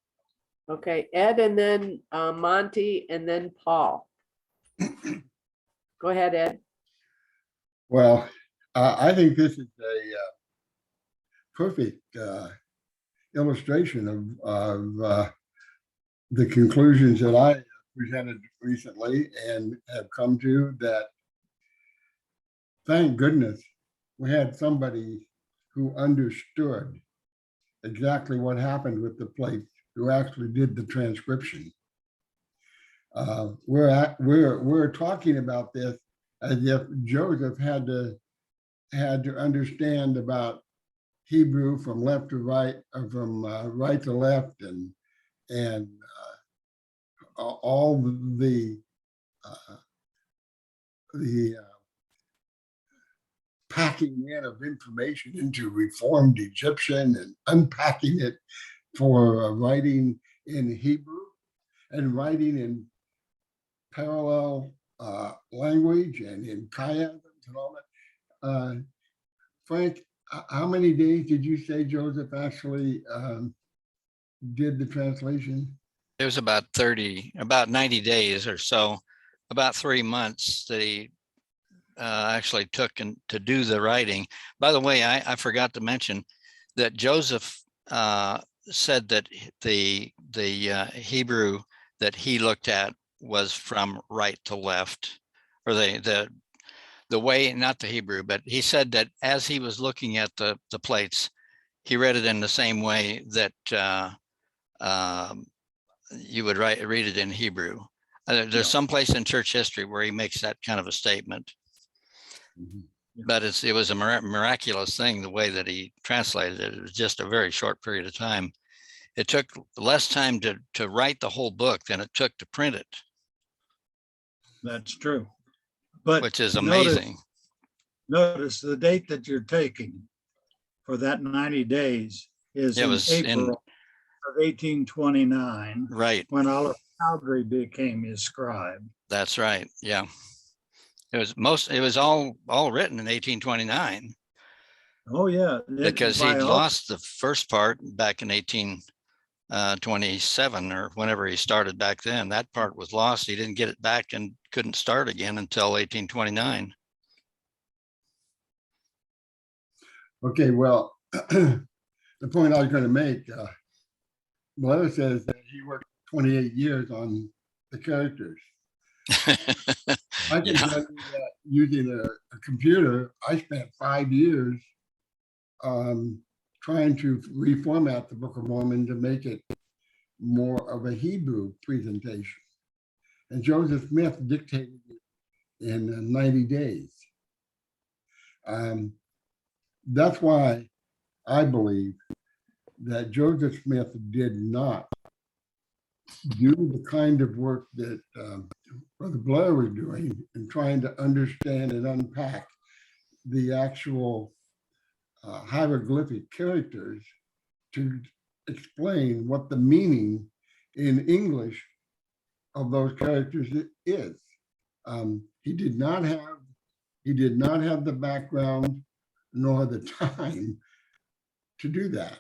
okay, Ed, and then Monty, and then Paul. Go ahead, Ed. Well, I think this is a perfect illustration of the conclusions that I presented recently and have come to, that thank goodness we had somebody who understood exactly what happened with the plates, who actually did the transcription. We're talking about this as if Joseph had to understand about Hebrew from left to right, or from right to left, and all the packing in of information into Reformed Egyptian and unpacking it for writing in Hebrew and writing in parallel language and in chiasms and all that. Frank, how many days did you say Joseph actually did the translation? It was about 90 days or so, about 3 months that he actually took to do the writing. By the way, I forgot to mention that Joseph said that the Hebrew that he looked at was from right to left, or the way, not the Hebrew, but he said that as he was looking at the plates, he read it in the same way that you would read it in Hebrew. There's some place in church history where he makes that kind of a statement. But it was a miraculous thing, the way that he translated it. It was just a very short period of time. It took less time to write the whole book than it took to print it. that's true. But Which is amazing. Notice the date that you're taking for that 90 days is in April of 1829, right, when Oliver Cowdery became his scribe. that's right. Yeah. It was all written in 1829. Oh, yeah. Because he'd lost the first part back in 1827 or whenever he started back then. That part was lost. He didn't get it back and couldn't start again until 1829. Okay, well, the point I was going to make, Blair says that he worked 28 years on the characters. I can tell you that using a computer, I spent 5 years trying to reformat the Book of Mormon to make it more of a Hebrew presentation. And Joseph Smith dictated it in 90 days. That's why I believe that Joseph Smith did not do the kind of work that Brother Blair was doing in trying to understand and unpack the actual hieroglyphic characters to explain what the meaning in English of those characters is. He did not have the background nor the time to do that.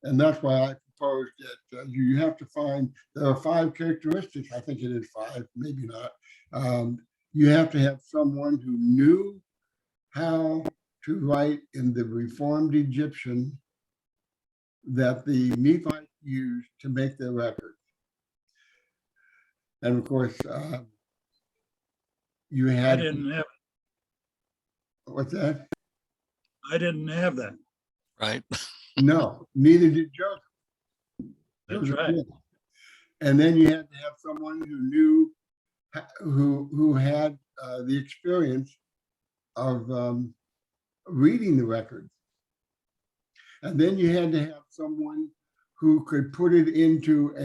And that's why I proposed that you have to find, there are 5 characteristics, I think it is 5, maybe not. You have to have someone who knew how to write in the Reformed Egyptian that the Nephites used to make their records. And of course, you I had, didn't have, what's that? I didn't have that. Right. No, neither did Joseph. That's Joseph right. Smith. And then you had to have someone who knew, who had the experience of reading the records. And then you had to have someone who could put it into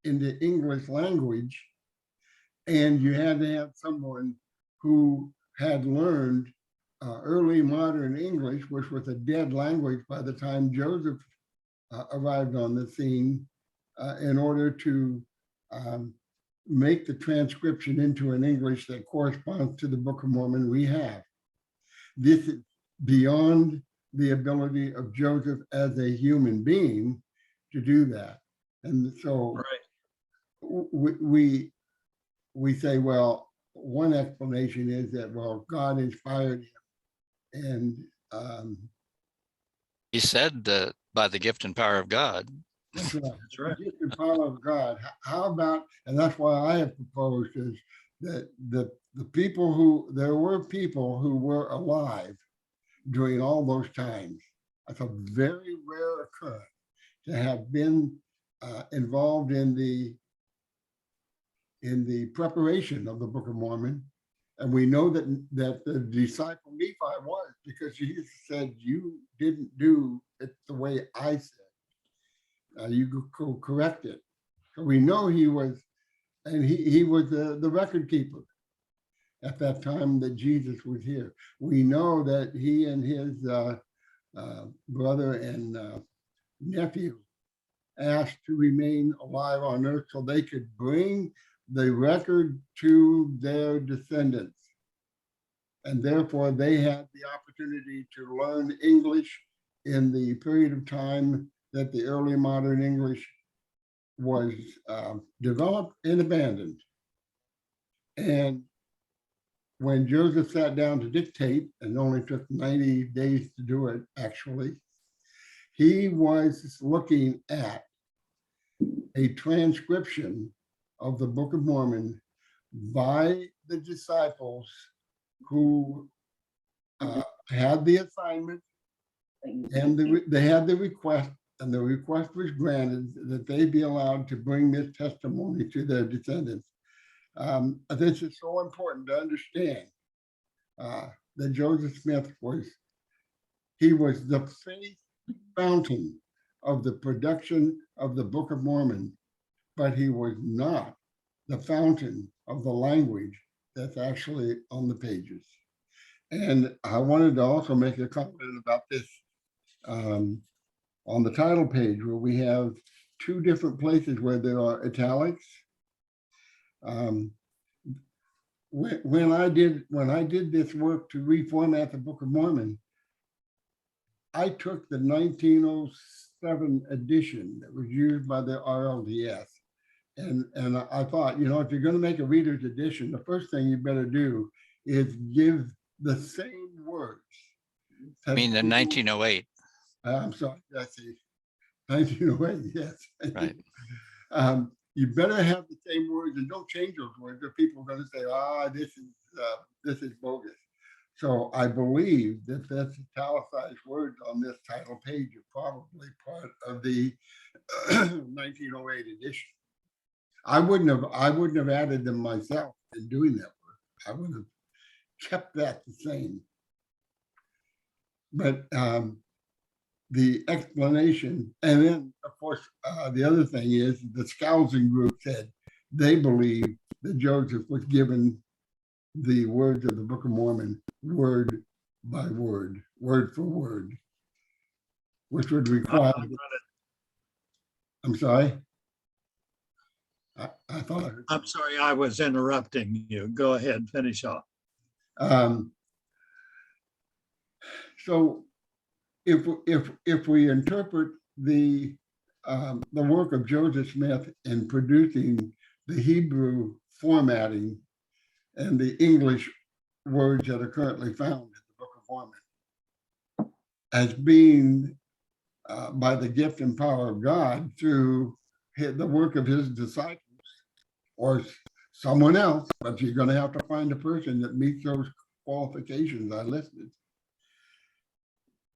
English language. And you had to have someone who had learned early modern English, which was a dead language by the time Joseph arrived on the scene, in order to make the transcription into an English that corresponds to the Book of Mormon we have. This is beyond the ability of Joseph as a human being to do that. And so Right. we say, well, one explanation is that, well, God inspired him. And He said by the gift and power of God. that's right. That's right. The gift and power of God. How about, and that's why I have proposed is that the people who, there were people who were alive during all those times. That's a very rare occurrence to have been involved in the preparation of the Book of Mormon. And we know that the disciple Nephi was, because Jesus said, you didn't do it the way I said. You go correct it. So we know he was, and he was the record keeper at that time that Jesus was here. We know that he and his brother and nephew asked to remain alive on earth so they could bring the record to their descendants. And therefore they had the opportunity to learn English in the period of time that the early modern English was developed and abandoned. And when Joseph sat down to dictate, and only took 90 days to do it, actually, he was looking at a transcription of the Book of Mormon by the disciples who had the assignment, and they had the request, and the request was granted that they be allowed to bring this testimony to their descendants. This is so important to understand that Joseph Smith was the faith fountain of the production of the Book of Mormon, but he was not the fountain of the language that's actually on the pages. And I wanted to also make a comment about this on the title page, where we have 2 different places where there are italics. When I did this work to reformat the Book of Mormon, I took the 1907 edition that was used by the RLDS, and I thought, you know, if you're going to make a reader's edition, the first thing you better do is give the same words. I mean, in 1908. I'm sorry, that's 1908, yes. Right. You better have the same words and don't change those words, or people are going to say, this is bogus. So I believe that that's italicized words on this title page are probably part of the 1908 edition. I wouldn't have added them myself in doing that work. I would have kept that the same. but the explanation, and then of course, the other thing is the Skousen group said they believe that Joseph was given the words of the Book of Mormon word by word, word for word, which would require. I'm sorry. I thought I heard. I'm sorry, I was interrupting you. Go ahead, finish off. So if we interpret the work of Joseph Smith in producing the Hebrew formatting and the English words that are currently found in the Book of Mormon as being by the gift and power of God through the work of his disciples or someone else, but you're going to have to find a person that meets those qualifications I listed.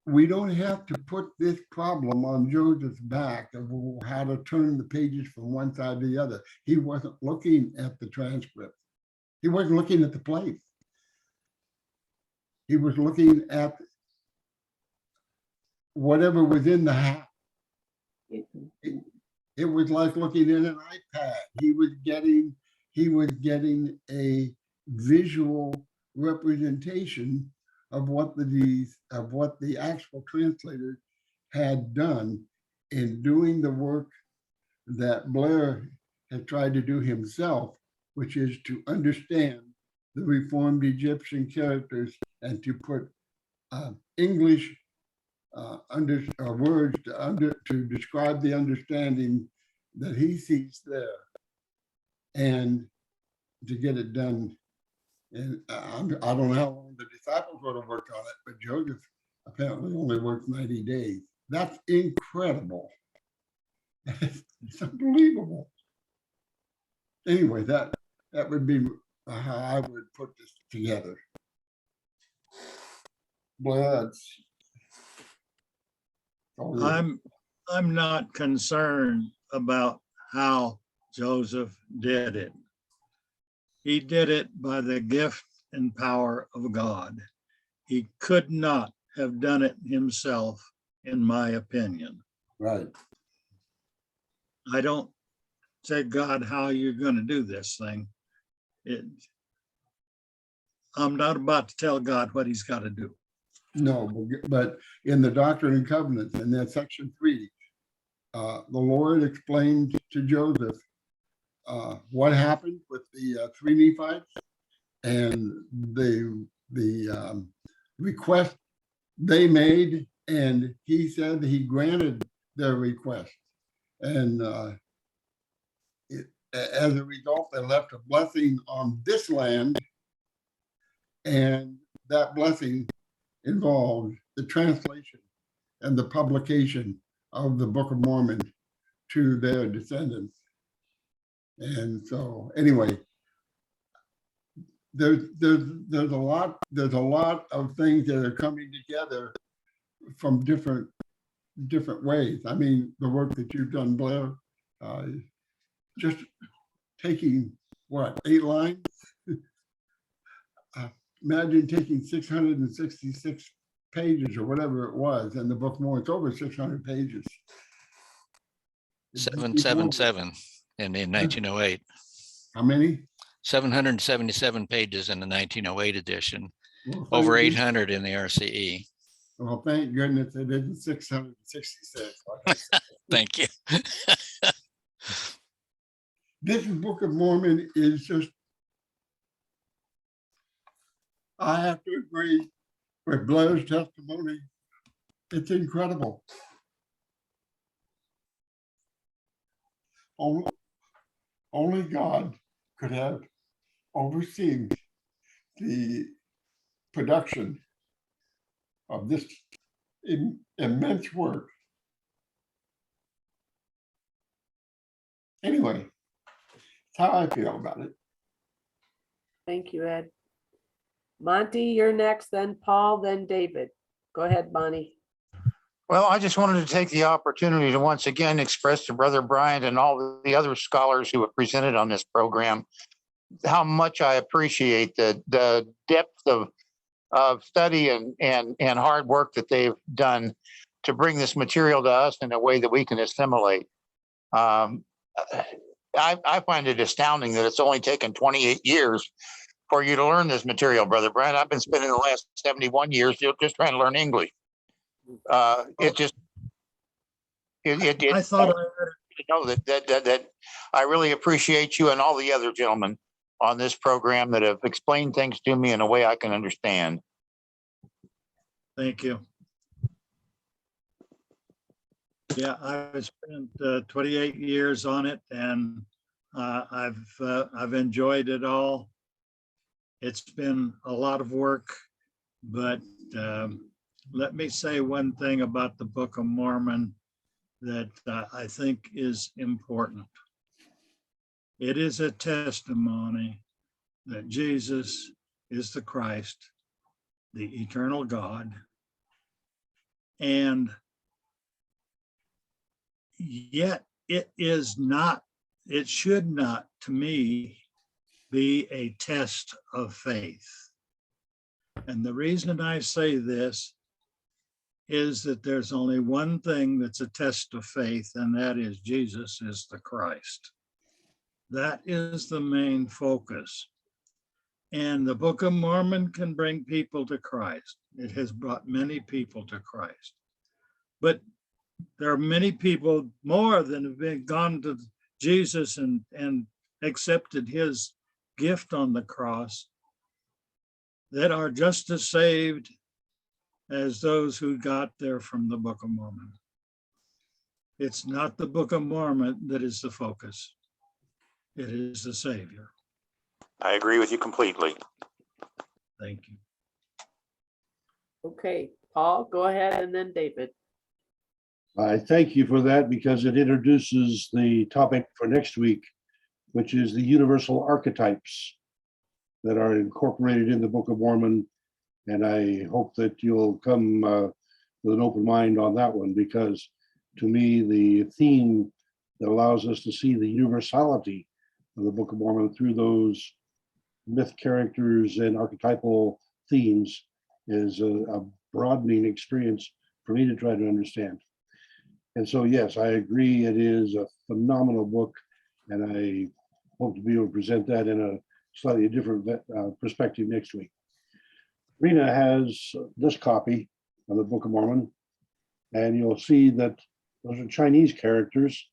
We don't have to put this problem on Joseph's back of how to turn the pages from one side to the other. He wasn't looking at the transcript. He wasn't looking at the place. He was looking at whatever was in the house. It was like looking at an iPad. He was getting a visual representation of what the actual translator had done in doing the work that Blair had tried to do himself, which is to understand the Reformed Egyptian characters and to put English words to describe the understanding that he sees there, and to get it done. And I don't know how long the disciples would have worked on it, but Joseph apparently only worked 90 days. That's incredible. It's unbelievable. Anyway, that would be how I would put this together. Well, I'm not concerned about how Joseph did it. He did it by the gift and power of God. He could not have done it himself, in my opinion. right. I don't say, God, how you're going to do this thing. I'm not about to tell God what he's got to do. No, but in the Doctrine and Covenants, in that section 3, the Lord explained to Joseph what happened with the 3 Nephites and the request they made, and he said he granted their request. And as a result, they left a blessing on this land, and that blessing involved the translation and the publication of the Book of Mormon to their descendants. And so, anyway, there's a lot of things that are coming together from different ways. I mean, the work that you've done, Blair, just taking what, 8 lines? Imagine taking 666 pages or whatever it was, and the Book of Mormon, it's over 600 pages. 777 in 1908. How many? 777 pages in the 1908 edition, Well, over thank 800 in the RCE. Well, thank goodness it isn't 666. Like I said. Thank you. This Book of Mormon is just, I have to agree with Blair's testimony. It's incredible. Only God could have overseen the production of this immense work. Anyway, that's how I feel about it. Thank you, Ed. Monty, you're next, then Paul, then David. Go ahead, Bonnie. Well, I just wanted to take the opportunity to once again express to Brother Bryant and all the other scholars who have presented on this program how much I appreciate the depth of of study and hard work that they've done to bring this material to us in a way that we can assimilate. I find it astounding that it's only taken 28 years for you to learn this material, Brother Bryant. I've been spending the last 71 years just trying to learn English. It just, I thought I read to know that I really appreciate you and all the other gentlemen on this program that have explained things to me in a way I can understand. Thank you. Yeah, I've spent 28 years on it, and I've enjoyed it all. It's been a lot of work, but let me say one thing about the Book of Mormon that I think is important. It is a testimony that Jesus is the Christ, the eternal God, and yet it is not, it should not, to me, be a test of faith. And the reason I say this is that there's only one thing that's a test of faith, and that is Jesus is the Christ. That is the main focus. And the Book of Mormon can bring people to Christ. It has brought many people to Christ. But there are many people more than have been gone to Jesus and accepted his gift on the cross that are just as saved as those who got there from the Book of Mormon. It's not the Book of Mormon that is the focus. It is the Savior. I agree with you completely. Thank you. Okay, Paul, go ahead, and then David. I thank you for that because it introduces the topic for next week, which is the universal archetypes that are incorporated in the Book of Mormon. And I hope that you'll come with an open mind on that one, because to me, the theme that allows us to see the universality of the Book of Mormon through those myth characters and archetypal themes is a broadening experience for me to try to understand. And so, yes, I agree. It is a phenomenal book, and I hope to be able to present that in a slightly different perspective next week. Rena has this copy of the Book of Mormon, and you'll see that those are Chinese characters,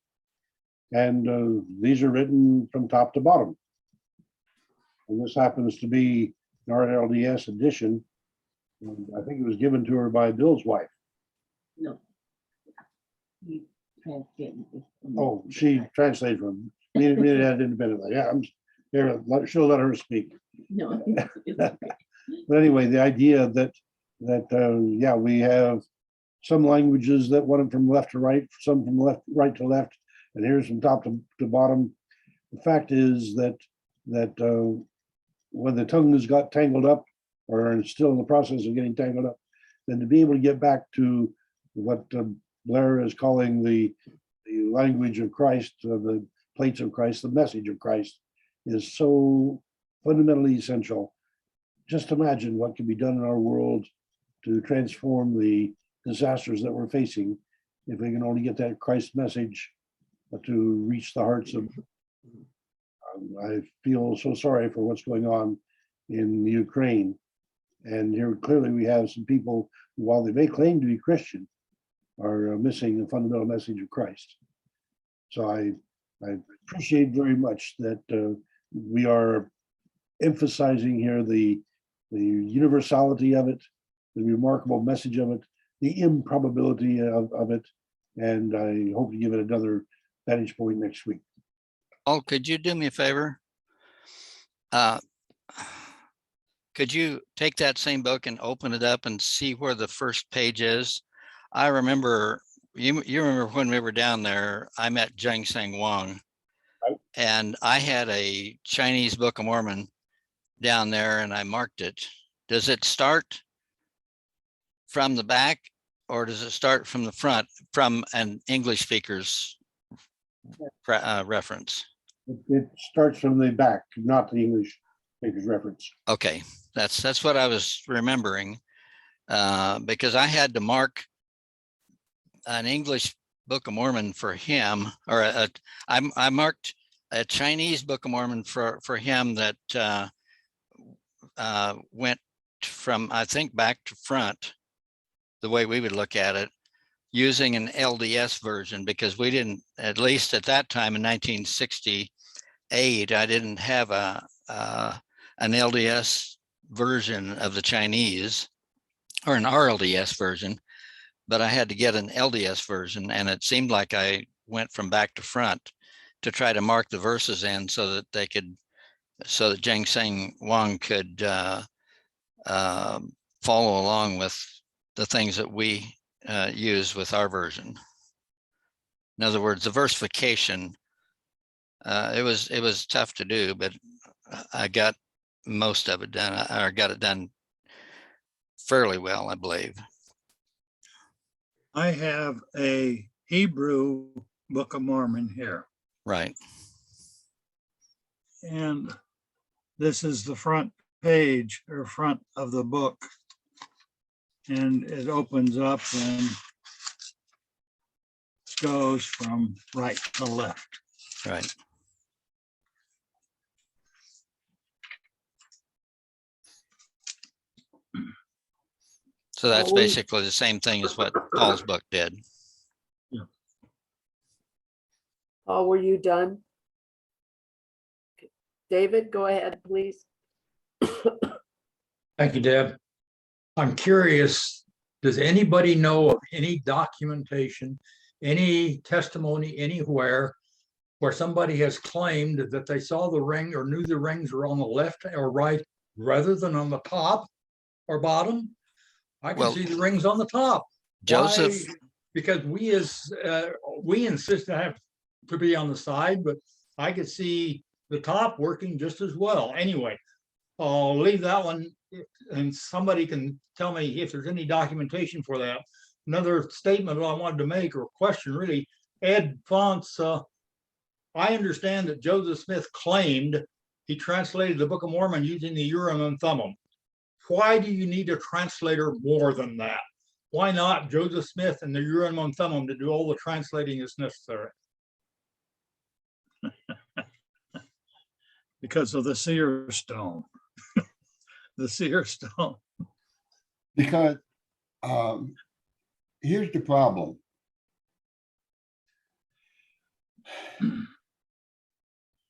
and these are written from top to bottom. And this happens to be an RLDS edition. And I think it was given to her by Bill's wife. No. He translated it. Oh, she translated from Rena had independently. Yeah, I'm here. She'll let her speak. No. It's okay. But anyway, the idea that yeah, we have some languages that want them from left to right, some from right to left, and here's from top to bottom. The fact is that when the tongues got tangled up, or are still in the process of getting tangled up, then to be able to get back to what Blair is calling the language of Christ, the plates of Christ, the message of Christ, is so fundamentally essential. Just imagine what can be done in our world to transform the disasters that we're facing if we can only get that Christ message to reach the hearts of. I feel so sorry for what's going on in Ukraine. And here clearly we have some people who, while they may claim to be Christian, are missing the fundamental message of Christ. So I appreciate very much that we are emphasizing here the universality of it, the remarkable message of it, the improbability of it, and I hope to give it another vantage point next week. Oh, could you do me a favor? Could you take that same book and open it up and see where the first page is? I remember, you remember when we were down there, I met Jung Sang Wang, Right. and I had a Chinese Book of Mormon down there and I marked it. Does it start from the back or does it start from the front from an English speaker's reference? It starts from the back, not the English speaker's reference. Okay, That's what I was remembering, because I had to mark an English Book of Mormon for him, or I marked a Chinese Book of Mormon for him that went from, I think, back to front, the way we would look at it, using an LDS version, because we didn't, at least at that time in 1968, I didn't have an LDS version of the Chinese, or an RLDS version, but I had to get an LDS version, and it seemed like I went from back to front to try to mark the verses in so that they could, so that Jang Seng Wang could follow along with the things that we use with our version. In other words, the versification, it was tough to do, but I got most of it done, or got it done fairly well, I believe. I have a Hebrew Book of Mormon here, Right. and this is the front page or front of the book. And it opens up and goes from right to left. Right. So that's basically the same thing as what Paul's book did. Paul, were you done? David, go ahead, please. Thank you, Deb. I'm curious, does anybody know of any documentation, any testimony anywhere where somebody has claimed that they saw the ring or knew the rings were on the left or right rather than on the top or bottom? I can see the rings on the top. Joseph. Why? Because we insist I have to be on the side, but I could see the top working just as well. Anyway, I'll leave that one, and somebody can tell me if there's any documentation for that. Another statement I wanted to make, or question really, Ed Fonts, I understand that Joseph Smith claimed he translated the Book of Mormon using the Urim and Thummim. Why do you need a translator more than that? Why not Joseph Smith and the Urim and Thummim to do all the translating that's necessary? Because of the seer stone. The seer stone. Because here's the problem.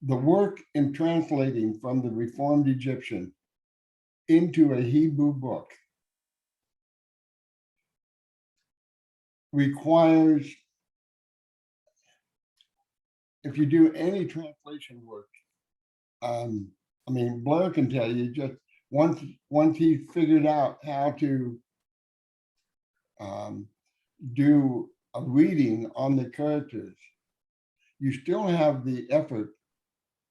The work in translating from the Reformed Egyptian into a Hebrew book requires, if you do any translation work, I mean, Blair can tell you, just once he figured out how to do a reading on the characters, you still have the effort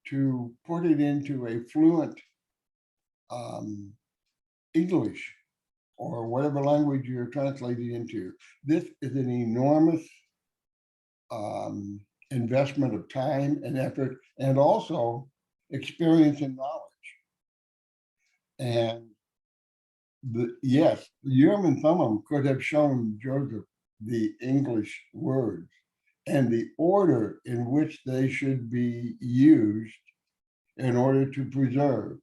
to put it into a fluent English or whatever language you're translating into. This is an enormous investment of time and effort, and also experience and knowledge. And yes, Urim and Thummim could have shown Joseph the English words and the order in which they should be used in order to preserve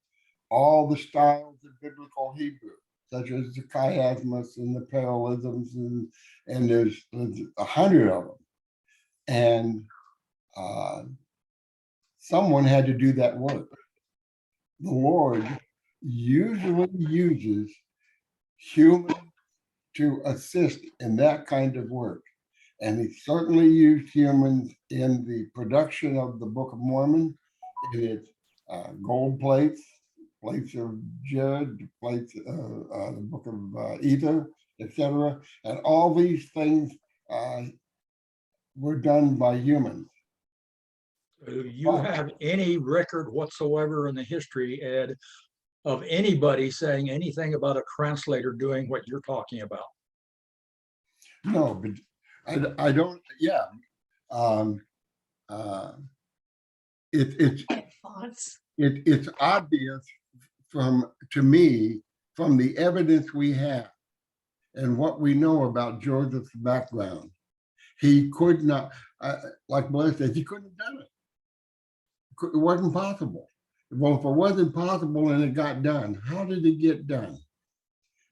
all the styles of biblical Hebrew, such as the chiasmus and the parallelisms, and there's 100 of them. And someone had to do that work. The Lord usually uses humans to assist in that kind of work. And he certainly used humans in the production of the Book of Mormon, in its gold plates, plates of Judd, plates, the Book of Ether, etc. And all these things were done by humans. Do you have any record whatsoever in the history, Ed, of anybody saying anything about a translator doing what you're talking about? No, but I don't. Yeah, it's obvious to me, from the evidence we have and what we know about Joseph's background, he could not, like Blair says, he couldn't have done it. It wasn't possible. Well, if it wasn't possible and it got done, how did it get done?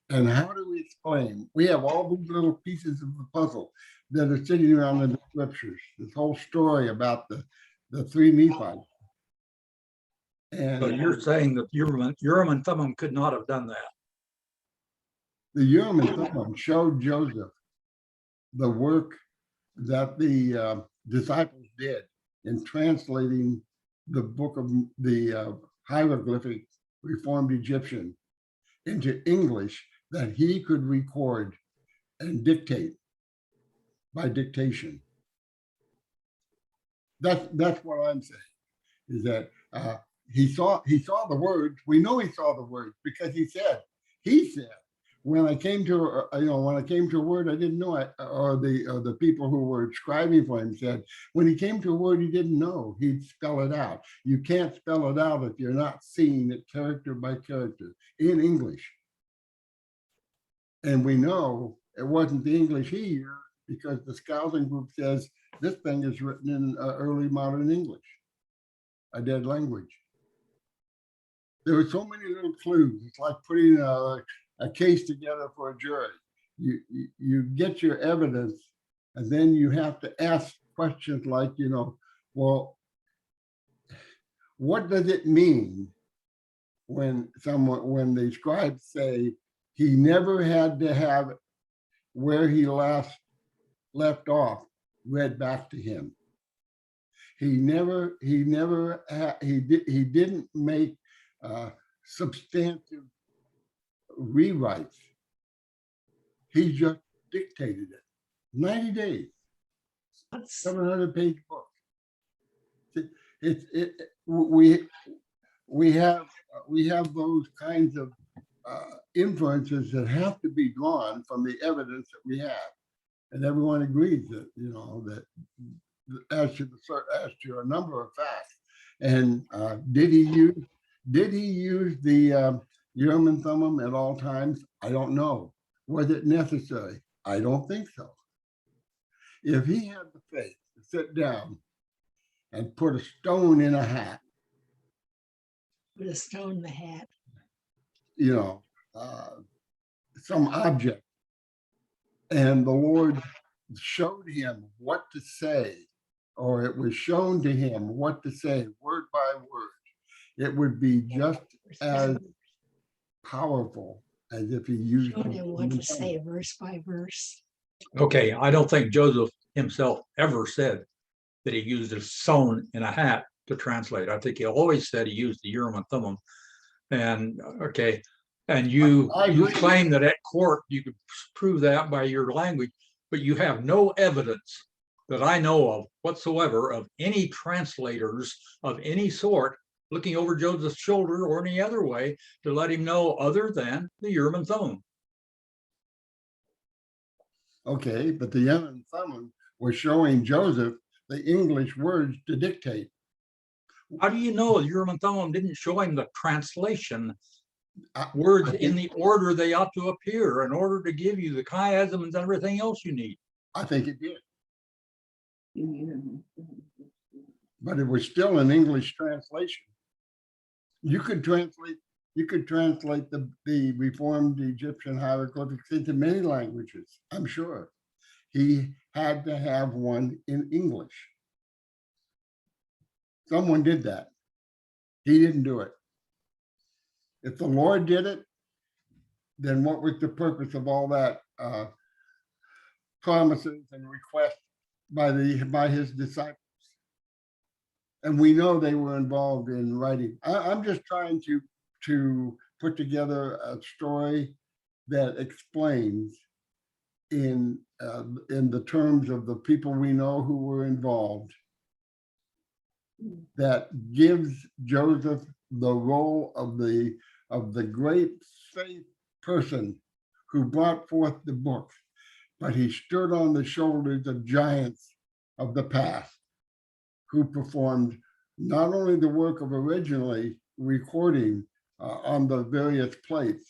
And how do we explain? We have all these little pieces of the puzzle that are sitting around in the scriptures. This whole story about the three Nephites. So And you're saying that Urim and Thummim could not have done that. the Urim and Thummim showed Joseph the work that the disciples did in translating the book of the hieroglyphic Reformed Egyptian into English that he could record and dictate by dictation. That's what I'm saying, is that he saw the words. We know he saw the words because he said, when I came to a word I didn't know it, or the people who were scribing for him said, when he came to a word he didn't know, he'd spell it out. You can't spell it out if you're not seeing it character by character in English. And we know it wasn't the English he used because the scouting group says this thing is written in early modern English, a dead language. There were so many little clues. It's like putting a case together for a jury. You get your evidence, and then you have to ask questions like, well, what does it mean when the scribes say he never had to have where he left off read back to him? He didn't make substantive rewrites. He just dictated it. 90 days, 700-page book. We have those kinds of inferences that have to be drawn from the evidence that we have, and everyone agrees that that as to a number of facts. And did he use the Urim and Thummim at all times? I don't know. Was it necessary? I don't think so. If he had the faith to sit down and put a stone in a hat, Put a stone in the hat. Some object, and the Lord showed him what to say, or it was shown to him what to say word by word, it would be just as powerful as if he used Showed him what to say verse by verse. Okay, I don't think Joseph himself ever said that he used a stone in a hat to translate. I think he always said he used the Urim and Thummim. And okay, and you claim that at court you could prove that by your language, but you have no evidence that I know of whatsoever of any translators of any sort looking over Joseph's shoulder or any other way to let him know other than the Urim and Thummim. Okay, but the Urim and Thummim was showing Joseph the English words to dictate. How do you know Urim and Thummim didn't show him the translation words in the order they ought to appear in order to give you the chiasm and everything else you need? I think it did. But it was still an English translation. You could translate the Reformed Egyptian hieroglyphics into many languages, I'm sure. He had to have one in English. Someone did that. He didn't do it. If the Lord did it, then what was the purpose of all that promises and requests by his disciples? And we know they were involved in writing. I'm just trying to put together a story that explains in the terms of the people we know who were involved, that gives Joseph the role of the great faith person who brought forth the book, but he stood on the shoulders of giants of the past who performed not only the work of originally recording, on the various plates,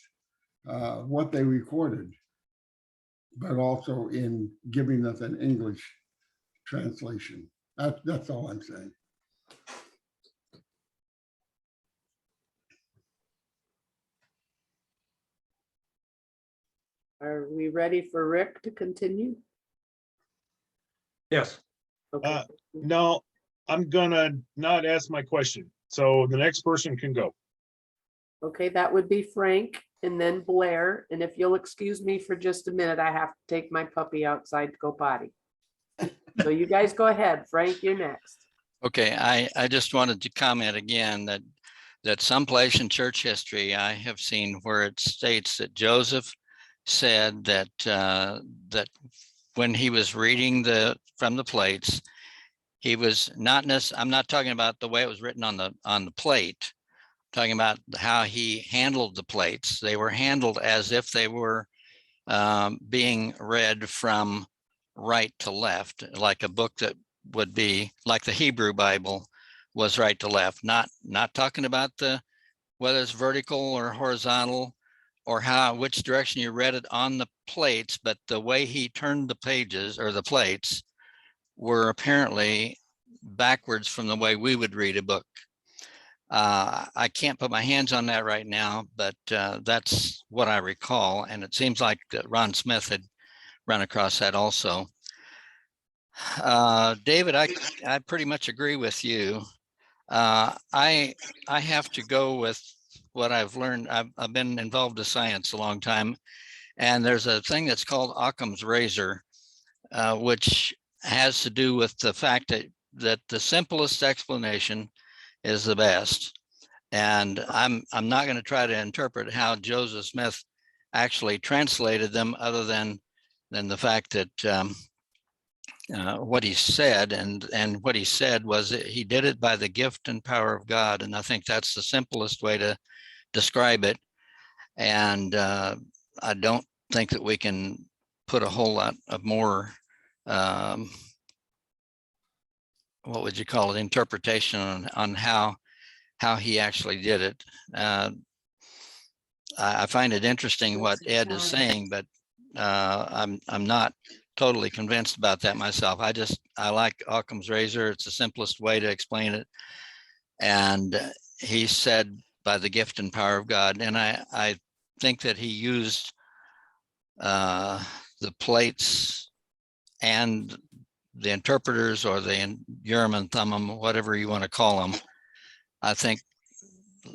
what they recorded, but also in giving us an English translation. That's all I'm saying. Are we ready for Rick to continue? Yes. Okay. No, I'm gonna not ask my question. So the next person can go. Okay, that would be Frank and then Blair. And if you'll excuse me for just a minute, I have to take my puppy outside to go potty. So you guys go ahead. Frank, you're next. Okay, I just wanted to comment again that someplace in church history, I have seen where it states that Joseph said that that when he was reading from the plates, he was not I'm not talking about the way it was written on the plate, talking about how he handled the plates. They were handled as if they were being read from right to left, like a book that would be like the Hebrew Bible was right to left, not talking about whether it's vertical or horizontal or which direction you read it on the plates, but the way he turned the pages or the plates were apparently backwards from the way we would read a book. I can't put my hands on that right now, but that's what I recall. And it seems like Ron Smith had run across that also. David, I pretty much agree with you. I have to go with what I've learned. I've been involved in science a long time, and there's a thing that's called Occam's razor, which has to do with the fact that the simplest explanation is the best. And I'm not going to try to interpret how Joseph Smith actually translated them, other than the fact that what he said, and what he said was that he did it by the gift and power of God. And I think that's the simplest way to describe it. And I don't think that we can put a whole lot of more, what would you call it, interpretation on how he actually did it. I find it interesting what Ed is saying, but I'm not totally convinced about that myself. I like Occam's razor. It's the simplest way to explain it. And he said by the gift and power of God. And I think that he used the plates and the interpreters, or the Urim and Thummim, whatever you want to call them. I think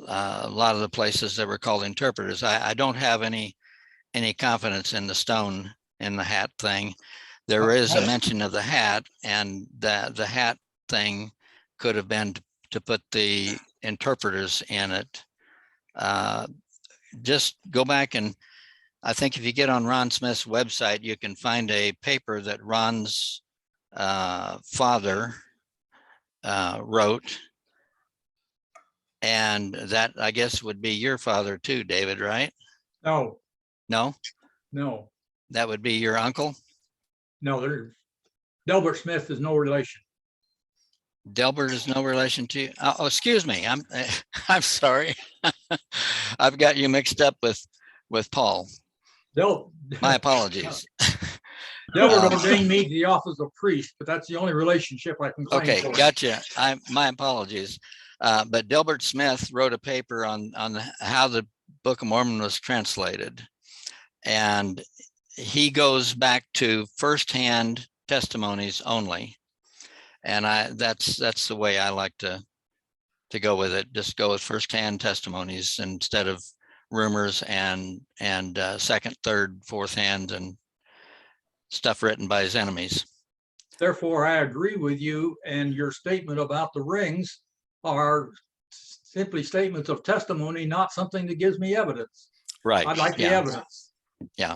a lot of the places that were called interpreters. I don't have any confidence in the stone in the hat thing. There is a mention of the hat, and the hat thing could have been to put the interpreters in it. Just go back, and I think if you get on Ron Smith's website, you can find a paper that Ron's father wrote. And that, I guess, would be your father too, David, right? No, No, no, that would be your uncle. no, Delbert Smith is no relation. Delbert is no relation to you. Oh, excuse me. I'm sorry. I've got you mixed up with Paul. My apologies. Delbert ordained me to the office of priest, but that's the only relationship I can claim. Okay, for him. gotcha. My apologies. But Delbert Smith wrote a paper on how the Book of Mormon was translated, and he goes back to firsthand testimonies only. And that's the way I like to go with it. Just go with firsthand testimonies instead of rumors and second, third, fourth hand and stuff written by his enemies. Therefore, I agree with you, and your statement about the rings are simply statements of testimony, not something that gives me evidence. Right. I'd like the Yeah. evidence. Yeah.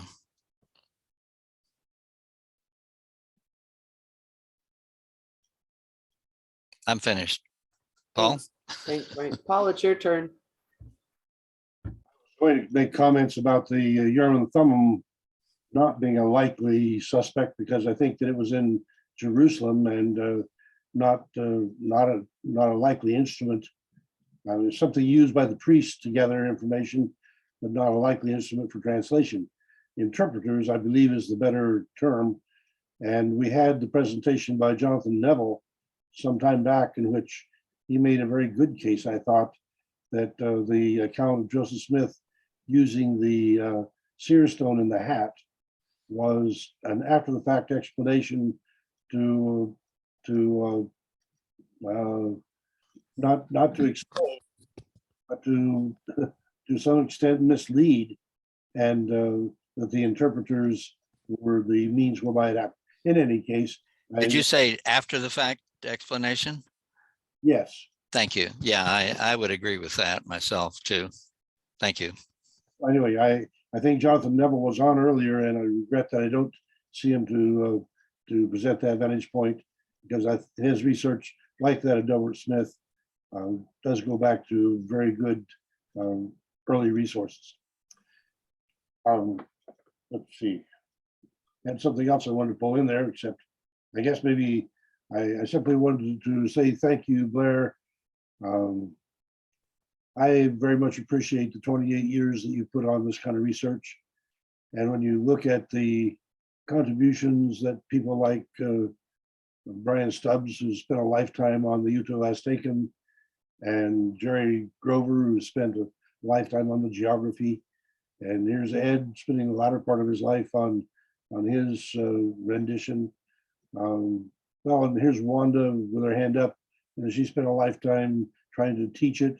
I'm finished. Paul? Thanks, Frank. Paul, it's your turn. Going to make comments about the Urim and Thummim not being a likely suspect, because I think that it was in Jerusalem and not a likely instrument It's something used by the priests to gather information, but not a likely instrument for translation. Interpreters, I believe, is the better term. And we had the presentation by Jonathan Neville some time back in which he made a very good case, I thought, that the account of Joseph Smith using the seer stone in the hat was an after the fact explanation to not to explain, but to to some extent mislead, and that the interpreters were the means whereby it happened. In any case, Did you say after the fact explanation? yes. Thank you. Yeah, I would agree with that myself too. Thank you. Anyway, I think Jonathan Neville was on earlier, and I regret that I don't see him to present that vantage point, because his research, like that of Delbert Smith, does go back to very good early resources. Let's see. I had something else I wanted to pull in there, except I guess maybe I simply wanted to say thank you, Blair. I very much appreciate the 28 years that you put on this kind of research. And when you look at the contributions that people like Brian Stubbs, who spent a lifetime on the Utah Aztecan, and Jerry Grover, who spent a lifetime on the geography, and here's Ed spending the latter part of his life on his rendition. Well, and here's Wanda with her hand up, and she spent a lifetime trying to teach it.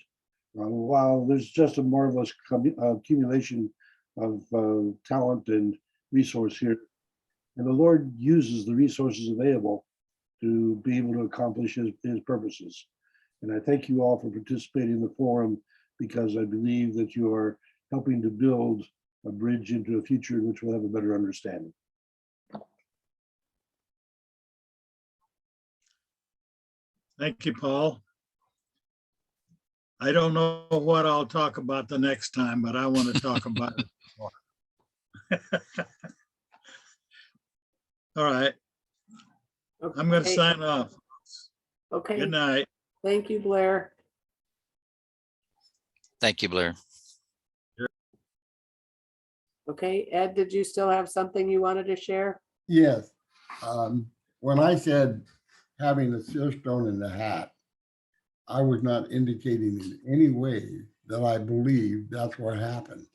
Wow, there's just a marvelous accumulation of talent and resource here. And the Lord uses the resources available to be able to accomplish his purposes. And I thank you all for participating in the forum, because I believe that you are helping to build a bridge into a future in which we'll have a better understanding. Thank you, Paul. I don't know what I'll talk about the next time, but I want to talk about it more. All right, I'm going to Okay. sign off. Okay, Good night. thank you, Blair. Thank you, Blair. Okay, Ed, did you still have something you wanted to share? Yes. When I said having a seer stone in the hat, I was not indicating in any way that I believe that's what happened.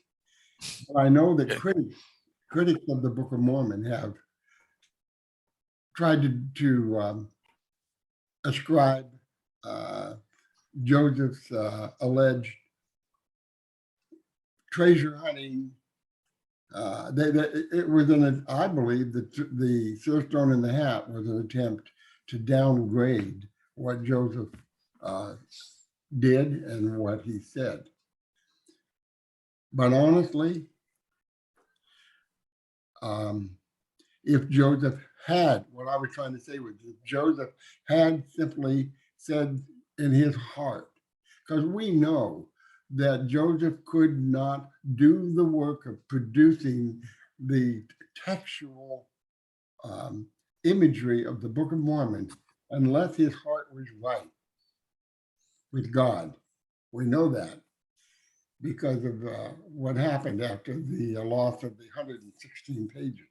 But I know that critics of the Book of Mormon have tried to ascribe Joseph's alleged treasure hunting. It was I believe that the seer stone in the hat was an attempt to downgrade what Joseph did and what he said. But honestly, if Joseph had, what I was trying to say was, if Joseph had simply said in his heart, because we know that Joseph could not do the work of producing the textual imagery of the Book of Mormon unless his heart was right with God. We know that because of what happened after the loss of the 116 pages.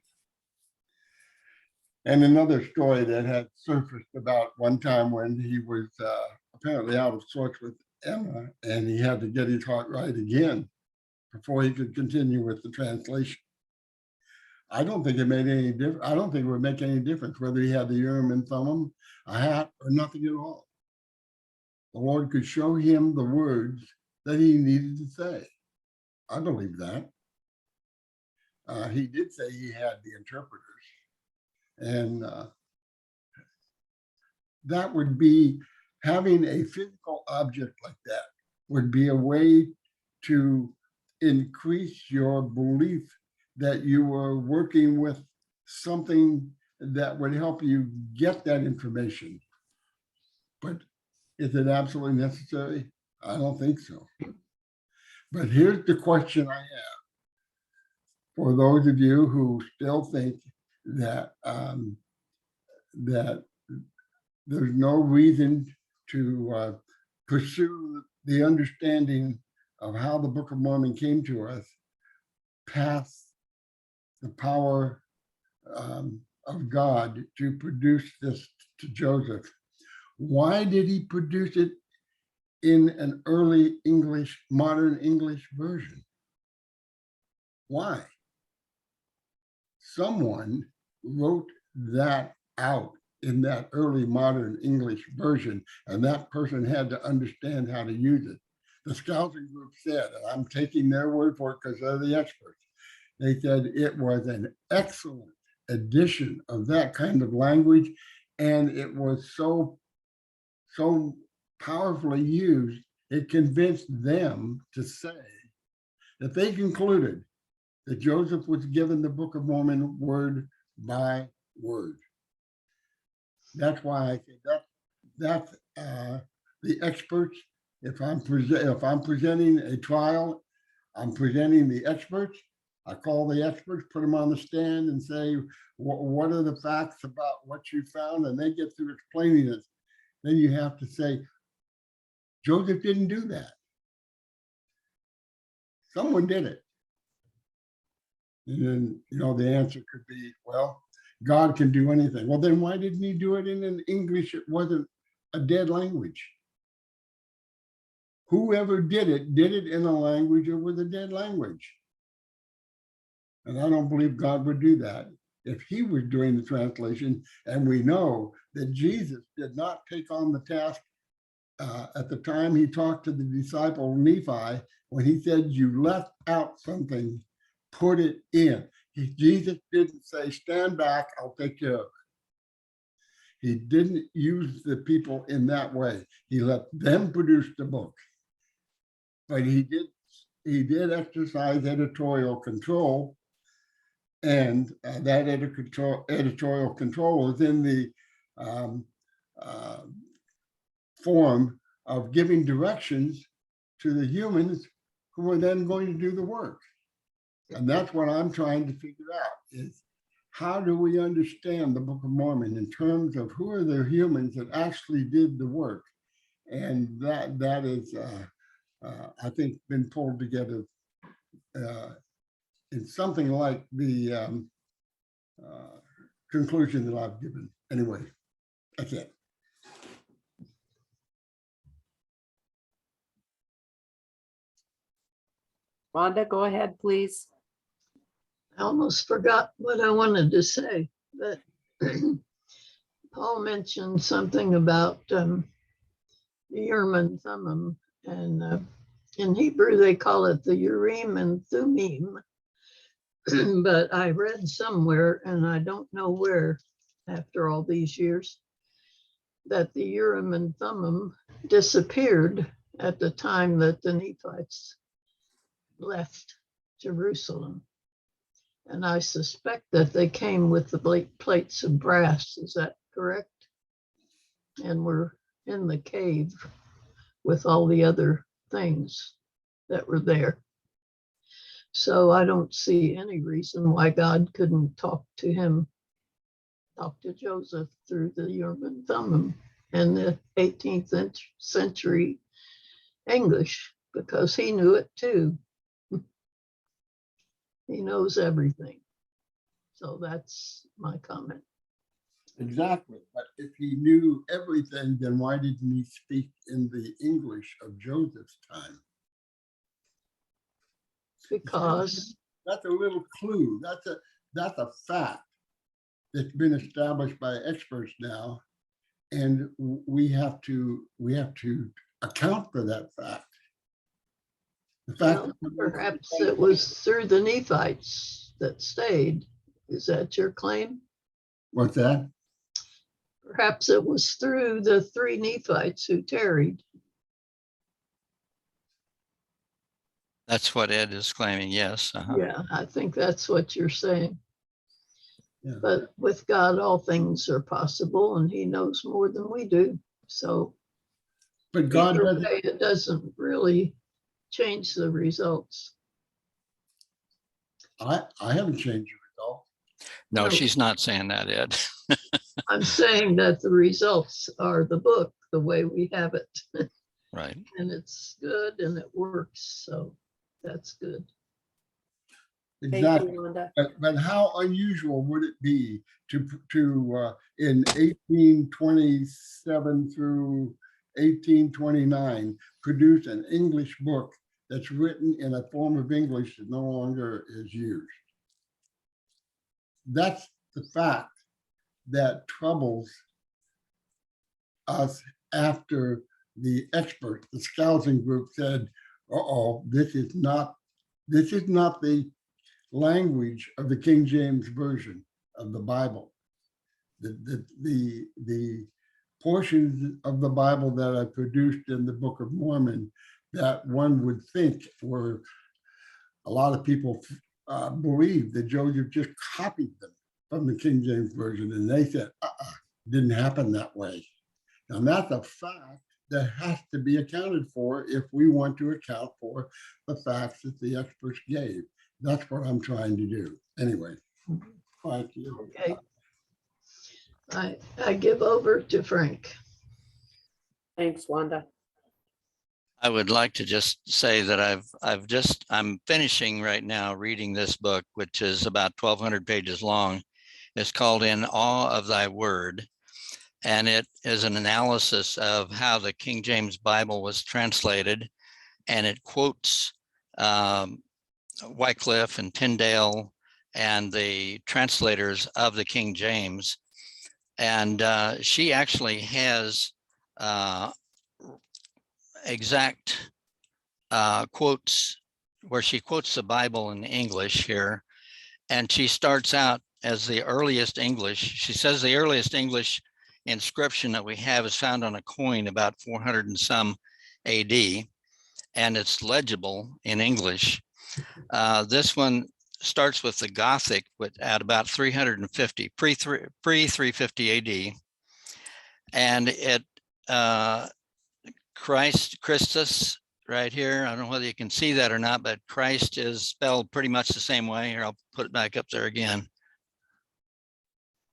And another story that had surfaced about one time when he was apparently out of sorts with Emma, and he had to get his heart right again before he could continue with the translation. I don't think it made any difference. I don't think it would make any difference whether he had the Urim and Thummim, a hat, or nothing at all. The Lord could show him the words that he needed to say. I believe that. He did say he had the interpreters. And that would be, having a physical object like that would be a way to increase your belief that you were working with something that would help you get that information. But is it absolutely necessary? I don't think so. But here's the question I have for those of you who still think that that there's no reason to pursue the understanding of how the Book of Mormon came to us past the power of God to produce this to Joseph. Why did he produce it in an early English, modern English version? Why? Someone wrote that out in that early modern English version, and that person had to understand how to use it. The scouting group said, and I'm taking their word for it because they're the experts, they said it was an excellent edition of that kind of language, and it was so powerfully used, it convinced them to say that they concluded that Joseph was given the Book of Mormon word by word. That's why I think that's the experts. If I'm presenting a trial, I'm presenting the experts. I call the experts, put them on the stand and say, what are the facts about what you found? And they get through explaining it. Then you have to say, Joseph didn't do that. Someone did it. And then, the answer could be, well, God can do anything. Well, then why didn't he do it in an English? It wasn't a dead language. Whoever did it in a language that was a dead language. And I don't believe God would do that if he was doing the translation. And we know that Jesus did not take on the task at the time he talked to the disciple Nephi, when he said, you left out something, put it in. Jesus didn't say, stand back, I'll take care of it. He didn't use the people in that way. He let them produce the book. But he did exercise editorial control, and that editorial control was in the form of giving directions to the humans who were then going to do the work. And that's what I'm trying to figure out, is how do we understand the Book of Mormon in terms of who are the humans that actually did the work? And that is, I think, been pulled together in something like the conclusion that I've given. Anyway, that's it. Rhonda, go ahead, please. I almost forgot what I wanted to say, but Paul mentioned something about the Urim and Thummim, and in Hebrew they call it the Urim and Thummim. But I read somewhere, and I don't know where, after all these years, that the Urim and Thummim disappeared at the time that the Nephites left Jerusalem. And I suspect that they came with the plates of brass. Is that correct? And were in the cave with all the other things that were there. So I don't see any reason why God couldn't talk to Joseph through the Urim and Thummim and the 18th century English, because he knew it too. He knows everything. So that's my comment. Exactly. But if he knew everything, then why didn't he speak in the English of Joseph's time? Because that's a little clue. That's a fact that's been established by experts now, and we have to account for that fact. The fact perhaps it was through the Nephites that stayed. Is that your claim? What's that? Perhaps it was through the 3 Nephites who tarried. That's what Ed is claiming, yes. Yeah, I think that's what you're saying. Yeah. But with God, all things are possible, and he knows more than we do. So but God either way, it doesn't really change the results. I haven't changed the result. No, she's not saying that, Ed. I'm saying that the results are the book, the way we have it. Right. And it's good and it works, so that's good. Thank Exactly. you, Wanda. But how unusual would it be to in 1827 through 1829 produce an English book that's written in a form of English that no longer is used? That's the fact that troubles us after the expert, the scouting group said, uh-oh, this is not the language of the King James Version of the Bible. The portions of the Bible that I produced in the Book of Mormon that one would think were, a lot of people believe that Joseph just copied them from the King James Version, and they said, didn't happen that way. And that's a fact that has to be accounted for if we want to account for the facts that the experts gave. That's what I'm trying to do. Anyway, thank you. Okay. I give over to Frank. Thanks, Wanda. I would like to just say that I'm finishing right now reading this book, which is about 1,200 pages long. It's called In Awe of Thy Word. And it is an analysis of how the King James Bible was translated. And it quotes Wycliffe and Tyndale and the translators of the King James. And she actually has exact quotes where she quotes the Bible in English here. And she starts out as the earliest English. She says the earliest English inscription that we have is found on a coin about 400 and some AD, and it's legible in English. This one starts with the Gothic at about 350, pre-350 AD. And it, Christus right here, I don't know whether you can see that or not, but Christ is spelled pretty much the same way. Here, I'll put it back up there again.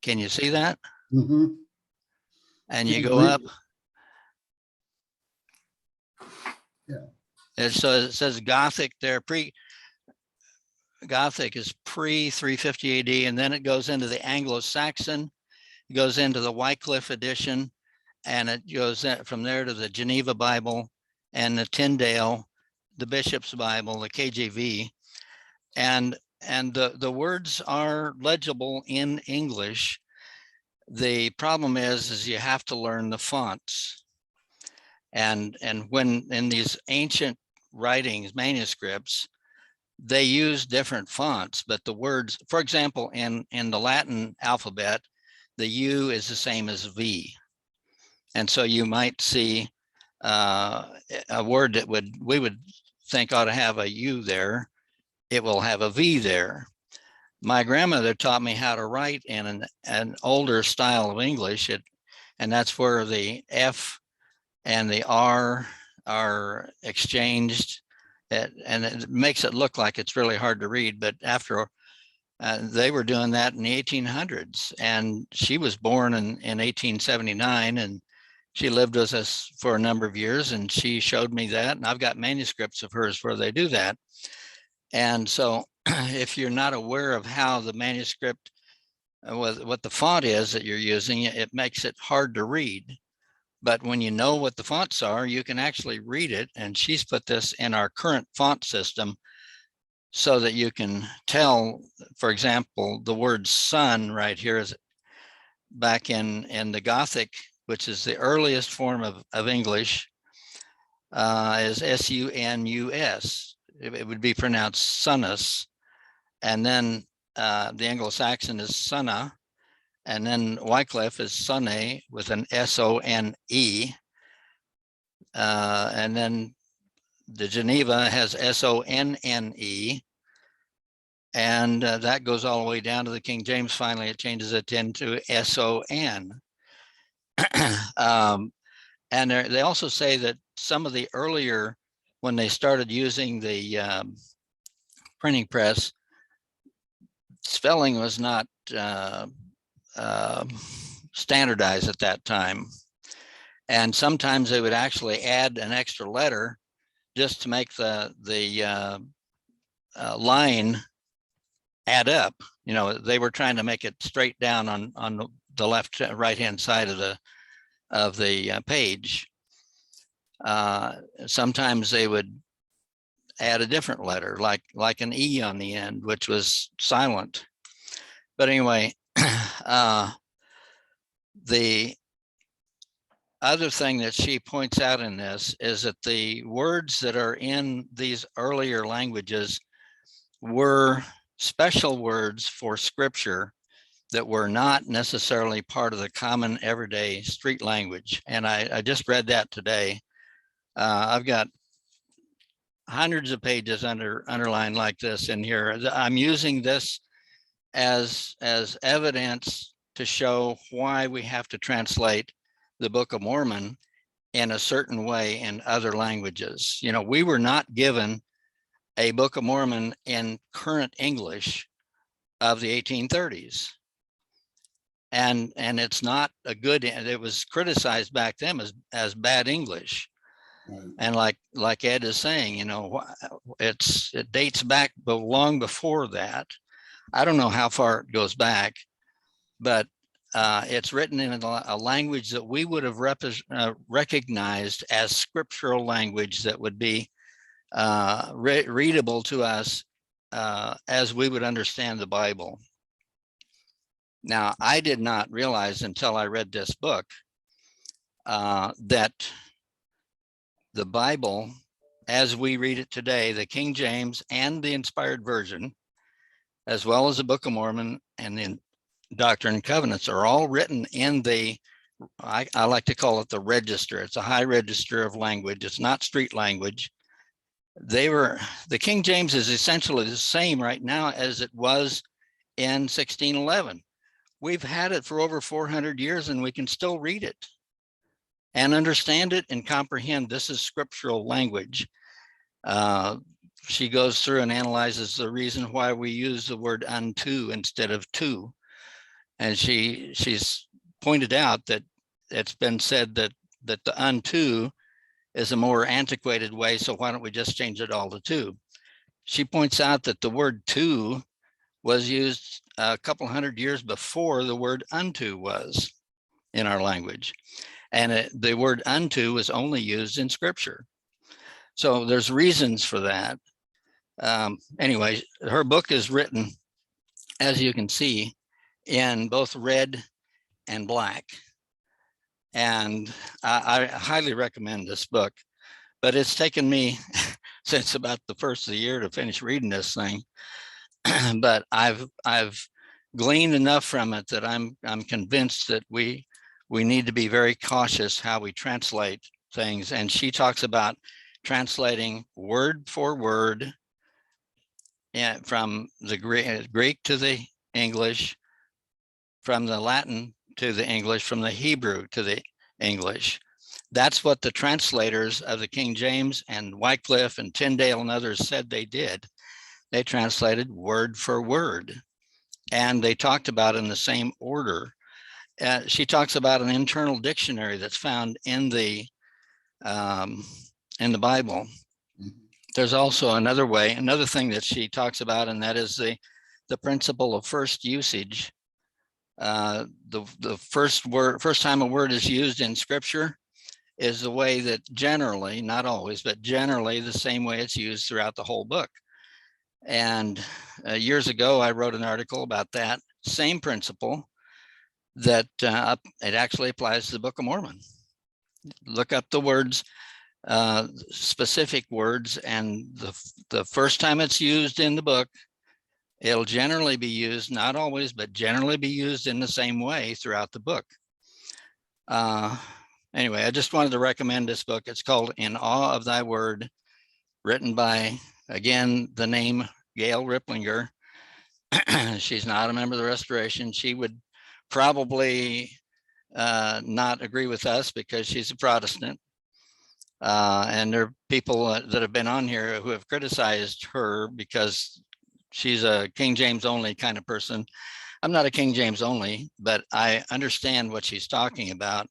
Can you see that? Mm-hmm. And you go up. Yeah. And so it says Gothic there, Gothic is pre-350 AD, and then it goes into the Anglo-Saxon, it goes into the Wycliffe edition, and it goes from there to the Geneva Bible and the Tyndale, the Bishop's Bible, the KJV, and the words are legible in English. The problem is you have to learn the fonts. And when in these ancient writings, manuscripts, they use different fonts, but the words, for example, in the Latin alphabet, the U is the same as V. And so you might see a word that we would think ought to have a U there. It will have a V there. My grandmother taught me how to write in an older style of English, and that's where the F and the R are exchanged, and it makes it look like it's really hard to read. But after they were doing that in the 1800s, and she was born in 1879, and she lived with us for a number of years, and she showed me that, and I've got manuscripts of hers where they do that. And so if you're not aware of how the manuscript, what the font is that you're using, it makes it hard to read. But when you know what the fonts are, you can actually read it. And she's put this in our current font system so that you can tell, for example, the word sun right here is back in the Gothic, which is the earliest form of English, is S-U-N-U-S. It would be pronounced sunus. And then the Anglo-Saxon is sunna. And then Wycliffe is sunne with an S-O-N-E. And then the Geneva has S-O-N-N-E. And that goes all the way down to the King James. Finally, it changes it into S-O-N. And they also say that some of the earlier, when they started using the printing press, spelling was not standardized at that time. And sometimes they would actually add an extra letter just to make the line add up. You know, they were trying to make it straight down on the left right hand side of the page. Sometimes they would add a different letter, like an E on the end, which was silent. But anyway, the other thing that she points out in this is that the words that are in these earlier languages were special words for scripture that were not necessarily part of the common everyday street language. And I just read that today. I've got hundreds of pages underlined like this in here. I'm using this as evidence to show why we have to translate the Book of Mormon in a certain way in other languages. You know, we were not given a Book of Mormon in current English of the 1830s. And it's not a good, it was criticized back then as bad English. Right. And like Ed is saying, you know, it dates back long before that. I don't know how far it goes back, but it's written in a language that we would have recognized as scriptural language that would be readable to us as we would understand the Bible. Now, I did not realize until I read this book that the Bible, as we read it today, the King James and the Inspired Version, as well as the Book of Mormon and the Doctrine and Covenants, are all written in the, I like to call it the register. It's a high register of language. It's not street language. The King James is essentially the same right now as it was in 1611. We've had it for over 400 years and we can still read it and understand it and comprehend this is scriptural language. She goes through and analyzes the reason why we use the word unto instead of to. And she's pointed out that it's been said that the unto is a more antiquated way, so why don't we just change it all to to? She points out that the word to was used a couple hundred years before the word unto was in our language. And the word unto was only used in scripture. So there's reasons for that. Anyway, her book is written, as you can see, in both red and black. And I highly recommend this book, but it's taken me since about the first of the year to finish reading this thing. But I've gleaned enough from it that I'm convinced that we need to be very cautious how we translate things. And she talks about translating word for word from the Greek to the English, from the Latin to the English, from the Hebrew to the English. That's what the translators of the King James and Wycliffe and Tyndale and others said they did. They translated word for word, and they talked about in the same order. She talks about an internal dictionary that's found in the Bible. There's also another thing that she talks about, and that is the principle of first usage. The first time a word is used in scripture is the way that generally, not always, but generally the same way it's used throughout the whole book. And years ago, I wrote an article about that same principle, that it actually applies to the Book of Mormon. Look up the words, specific words, and the first time it's used in the book, it'll generally be used, not always, but generally be used in the same way throughout the book. Anyway, I just wanted to recommend this book. It's called In Awe of Thy Word, written by, again, the name Gail Ripplinger. She's not a member of the Restoration. She would probably not agree with us because she's a Protestant. And there are people that have been on here who have criticized her because she's a King James only kind of person. I'm not a King James only, but I understand what she's talking about.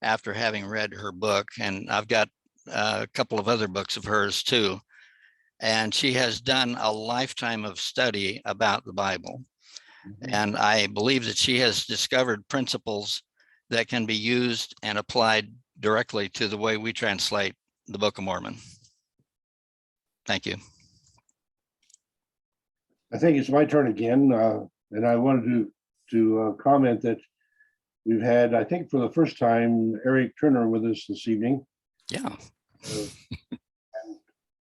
after having read her book, and I've got a couple of other books of hers too. And she has done a lifetime of study about the Bible. And I believe that she has discovered principles that can be used and applied directly to the way we translate the Book of Mormon. Thank you. I think it's my turn again, and I wanted to comment that we've had, I think for the first time, Eric Turner with us this evening. Yeah.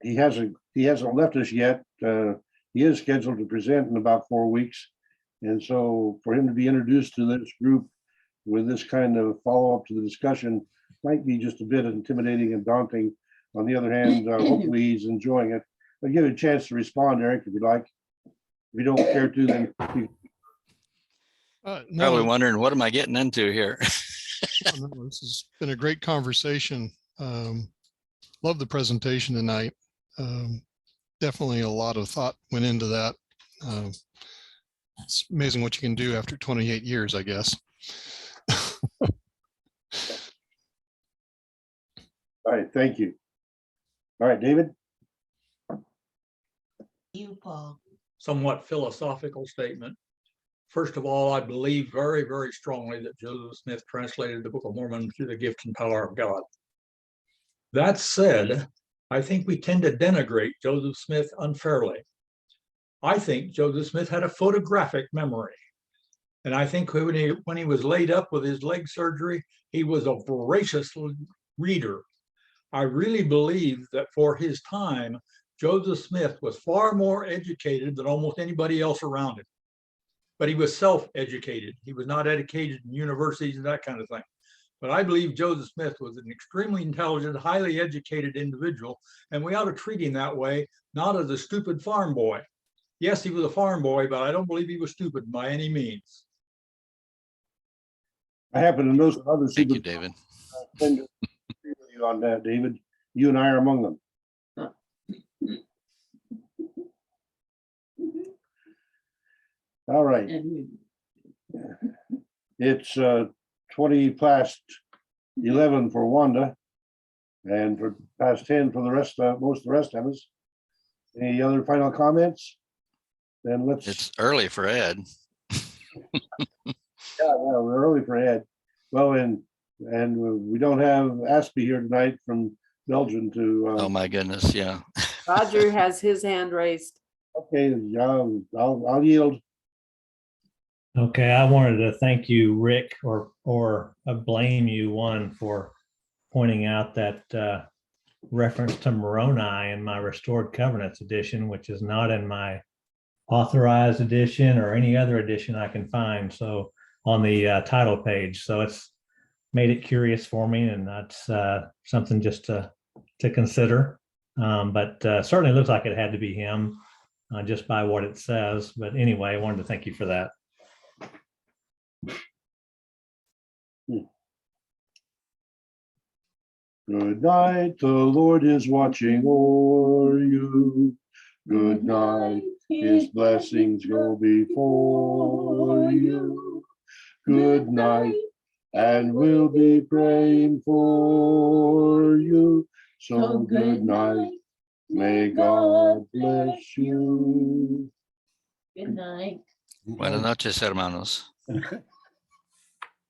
He hasn't left us yet. He is scheduled to present in about 4 weeks. And so for him to be introduced to this group with this kind of follow-up to the discussion might be just a bit intimidating and daunting. On the other hand, hopefully he's enjoying it. I'll give you a chance to respond, Eric, if you'd like. If you don't care to, then Probably wondering, what am I getting into here? No, this has been a great conversation. Love the presentation tonight. Definitely a lot of thought went into that. It's amazing what you can do after 28 years, I guess. all right, thank you. All right, David. You, Paul. Somewhat philosophical statement. First of all, I believe very, very strongly that Joseph Smith translated the Book of Mormon through the gift and power of God. That said, I think we tend to denigrate Joseph Smith unfairly. I think Joseph Smith had a photographic memory. And I think when he was laid up with his leg surgery, he was a voracious reader. I really believe that for his time, Joseph Smith was far more educated than almost anybody else around him. But he was self-educated. He was not educated in universities and that kind of thing. But I believe Joseph Smith was an extremely intelligent, highly educated individual, and we ought to treat him that way, not as a stupid farm boy. Yes, he was a farm boy, but I don't believe he was stupid by any means. I happen to know some other Thank you, super David. on that, David. You and I are among them. All right. It's 20 past 11 for Wanda, and for past 10 for the rest, most of the rest of us. Any other final comments? Then let's. It's early for Ed. Yeah, we're early for Ed. Well, and we don't have Aspie here tonight from Belgium to. Oh my goodness, yeah. Roger has his hand raised. Okay, I'll yield. Okay, I wanted to thank you, Rick, or blame you, one, for pointing out that reference to Moroni in my Restored Covenants edition, which is not in my authorized edition or any other edition I can find. So on the title page, so it's made it curious for me, and that's something just to consider. But certainly looks like it had to be him just by what it says. But anyway, I wanted to thank you for that. Good night, the Lord is watching o'er you. Good night, his blessings go before you. Good night, and we'll be praying for you. So good night, may God bless you. Good night. Buenas noches, hermanos.